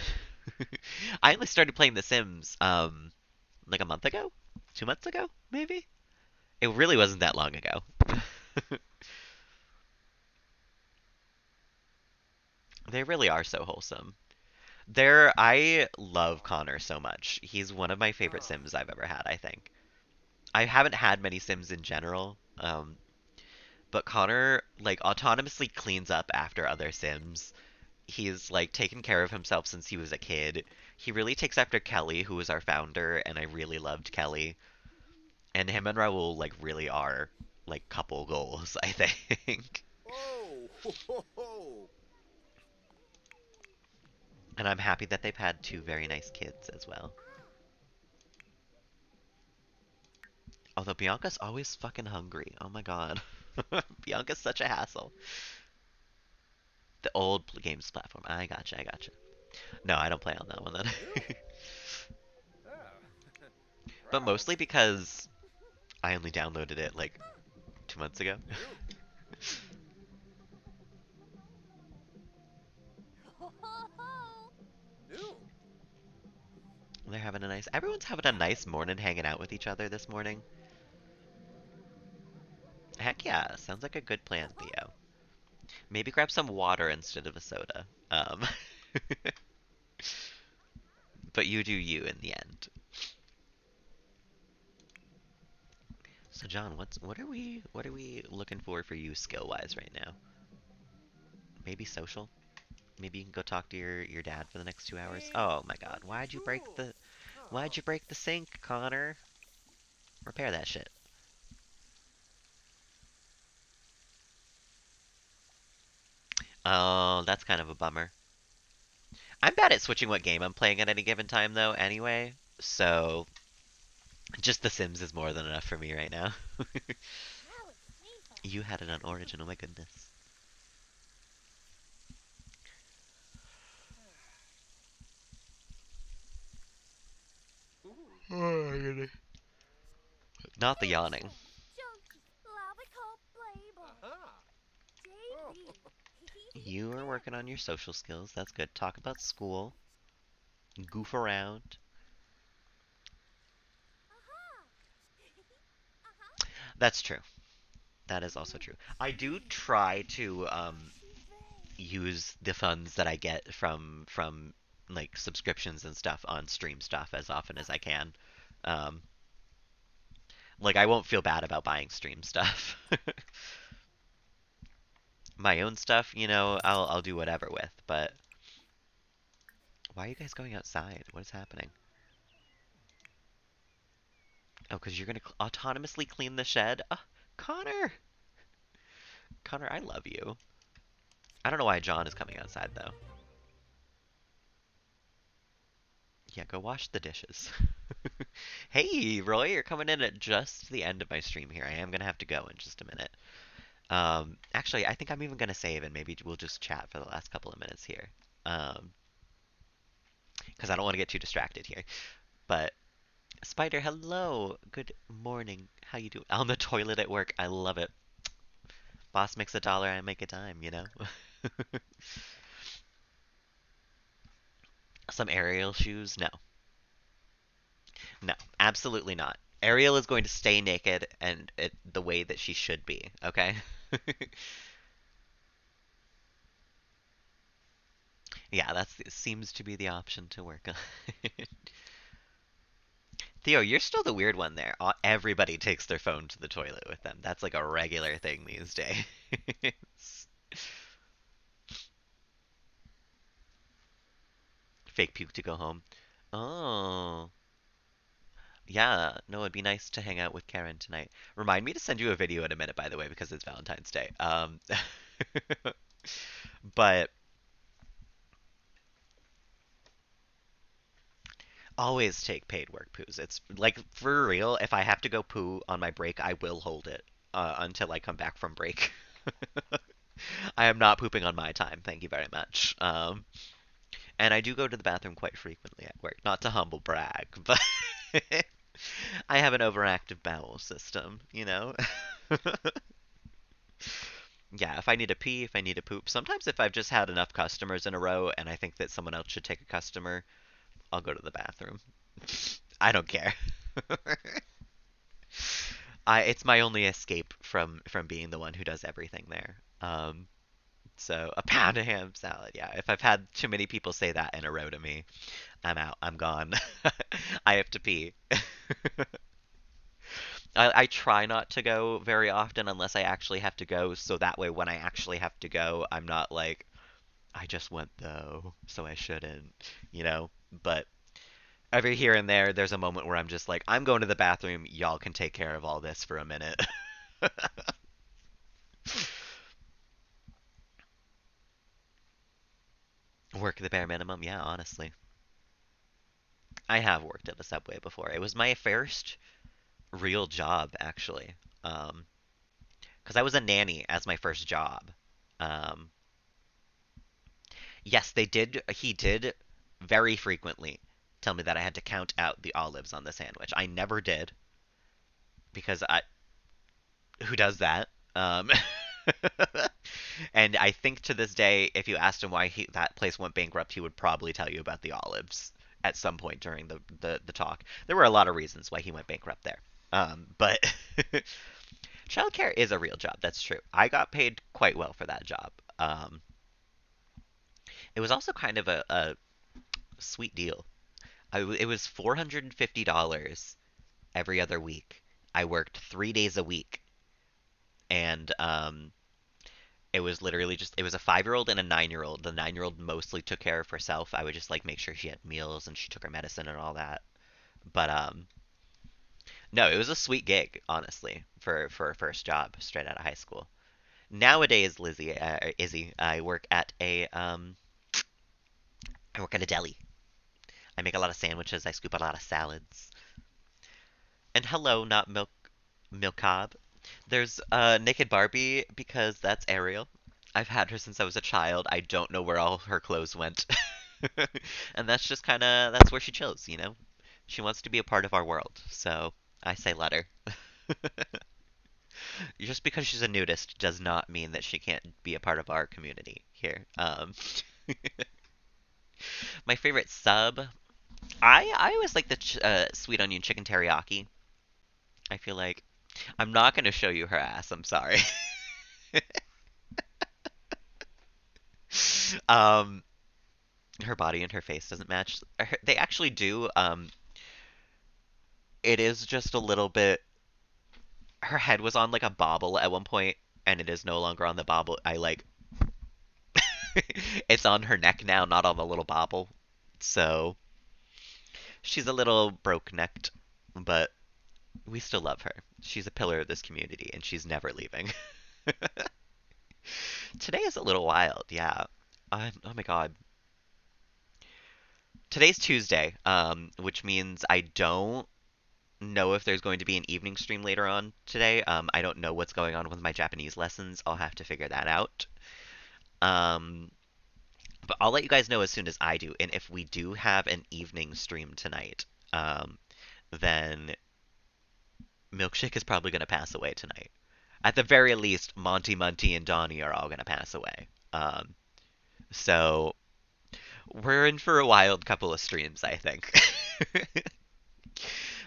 I only started playing The Sims, like a month ago? 2 months ago, maybe? It really wasn't that long ago. They really are so wholesome. I love Connor so much. He's one of my favorite Sims I've ever had, I think. I haven't had many Sims in general, but Connor like autonomously cleans up after other Sims. He's like taken care of himself since he was a kid. He really takes after Kelly, who was our founder, and I really loved Kelly. And him and Raul like really are like couple goals, I think. Oh, ho, ho, ho. And I'm happy that they've had two very nice kids as well. Although Bianca's always fucking hungry. Oh my god. Bianca's such a hassle. The old games platform. I gotcha, I gotcha. No, I don't play on that one then. New. Ah, But proud. mostly because I only downloaded it like 2 months ago. New. New. They're having a nice. Everyone's having a nice morning hanging out with each other this morning. Heck yeah, sounds like a good plan, Theo. Maybe grab some water instead of a soda. But you do you in the end. So John, what are we looking for you skill wise right now? Maybe social? Maybe you can go talk to your dad for the next 2 hours. Hey, Oh my God, lucky tool. why'd Oh. you break the sink, Connor? Repair that shit. Oh, that's kind of a bummer. I'm bad at switching what game I'm playing at any given time though, anyway. So just The Sims is more than enough for me right now. You had it on Origin, oh my goodness. Ooh. Oh my goodness. Not the yawning. Aha. Oh. You are working on your social skills. That's good. Talk about school. Goof around. That's true. That is also true. I do try to use the funds that I get from like subscriptions and stuff on stream stuff as often as I can. Um, like I won't feel bad about buying stream stuff. My own stuff, I'll do whatever with. But why are you guys going outside? What is happening? Oh, because you're gonna autonomously clean the shed? Connor! Connor, I love you. I don't know why John is coming outside though. Yeah, go wash the dishes. Hey, Roy, you're coming in at just the end of my stream here. I am gonna have to go in just a minute. Actually, I think I'm even gonna save and maybe we'll just chat for the last couple of minutes here. Because I don't want to get too distracted here. But Spider, hello. Good morning. How you doing? On the toilet at work. I love it. Boss makes a dollar, I make a dime. Some Ariel shoes? No. No, absolutely not. Ariel is going to stay naked and the way that she should be, okay? Yeah, that's seems to be the option to work on. Theo, you're still the weird one there. Everybody takes their phone to the toilet with them. That's like a regular thing these days. Fake puke to go home. Oh, yeah. No, it'd be nice to hang out with Karen tonight. Remind me to send you a video in a minute, by the way, because it's Valentine's Day. But always take paid work poos. It's like for real. If I have to go poo on my break, I will hold it until I come back from break. I am not pooping on my time. Thank you very much. And I do go to the bathroom quite frequently at work. Not to humble brag, but I have an overactive bowel system, you know? Yeah, if I need to pee, if I need to poop. Sometimes if I've just had enough customers in a row and I think that someone else should take a customer, I'll go to the bathroom. I don't care. It's my only escape from being the one who does everything there. So a pound of ham salad, yeah. If I've had too many people say that in a row to me, I'm out. I'm gone. I have to pee. I try not to go very often unless I actually have to go, so that way when I actually have to go, I'm not like, I just went though, so I shouldn't, you know? But every here and there, there's a moment where I'm just like, I'm going to the bathroom. Y'all can take care of all this for a minute. Work the bare minimum, yeah, honestly. I have worked at a Subway before. It was my first real job, actually. Because I was a nanny as my first job. Um, yes, he did very frequently tell me that I had to count out the olives on the sandwich. I never did because who does that? And I think to this day, if you asked him why that place went bankrupt, he would probably tell you about the olives at some point during the talk. There were a lot of reasons why he went bankrupt there. But childcare is a real job. That's true. I got paid quite well for that job. It was also kind of a sweet deal. It was $450 every other week. I worked 3 days a week, and it was literally just it was a 5-year-old and a 9-year-old. The 9-year-old mostly took care of herself. I would just like make sure she had meals and she took her medicine and all that. But no, it was a sweet gig, honestly, for a first job straight out of high school. Nowadays, Izzy, I work at a deli. I make a lot of sandwiches. I scoop a lot of salads. And hello, not milk cob. There's Naked Barbie because that's Ariel. I've had her since I was a child. I don't know where all her clothes went. And that's just kind of that's where she chills, you know. She wants to be a part of our world. So, I say let her. Just because she's a nudist does not mean that she can't be a part of our community here. My favorite sub, I always like the sweet onion chicken teriyaki. I feel like I'm not going to show you her ass. I'm sorry. Um, her body and her face doesn't match. They actually do. It is just a little bit. Her head was on like a bobble at one point, and it is no longer on the bobble. I like. It's on her neck now, not on the little bobble. So she's a little broke-necked, but we still love her. She's a pillar of this community, and she's never leaving. Today is a little wild, yeah. Oh my God. Today's Tuesday, which means I don't know if there's going to be an evening stream later on today. I don't know what's going on with my Japanese lessons. I'll have to figure that out. Um, but I'll let you guys know as soon as I do. And if we do have an evening stream tonight, then Milkshake is probably going to pass away tonight. At the very least, Monty, Munty, and Donnie are all going to pass away. So we're in for a wild couple of streams, I think.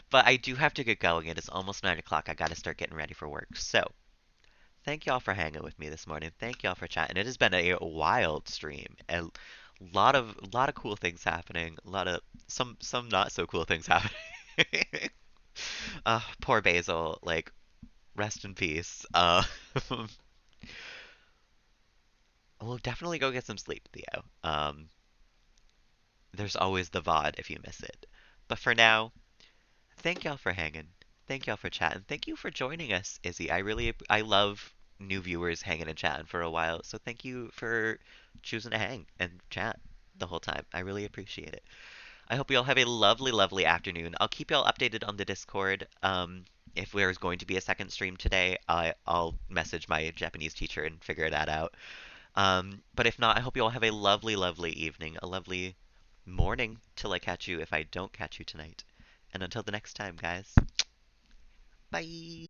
But I do have to get going. It is almost 9 o'clock. I got to start getting ready for work. So, thank y'all for hanging with me this morning. Thank y'all for chatting. It has been a wild stream. lot of cool things happening. A lot of some not so cool things happening. Poor Basil, like rest in peace. We'll definitely go get some sleep, Theo. There's always the VOD if you miss it. But for now, thank y'all for hanging. Thank y'all for chatting. Thank you for joining us, Izzy. I love new viewers hanging and chatting for a while. So thank you for choosing to hang and chat the whole time. I really appreciate it. I hope you all have a lovely, lovely afternoon. I'll keep y'all updated on the Discord. If there's going to be a second stream today, I'll message my Japanese teacher and figure that out. But if not, I hope you all have a lovely, lovely evening, a lovely morning till I catch you if I don't catch you tonight. And until the next time, guys, bye.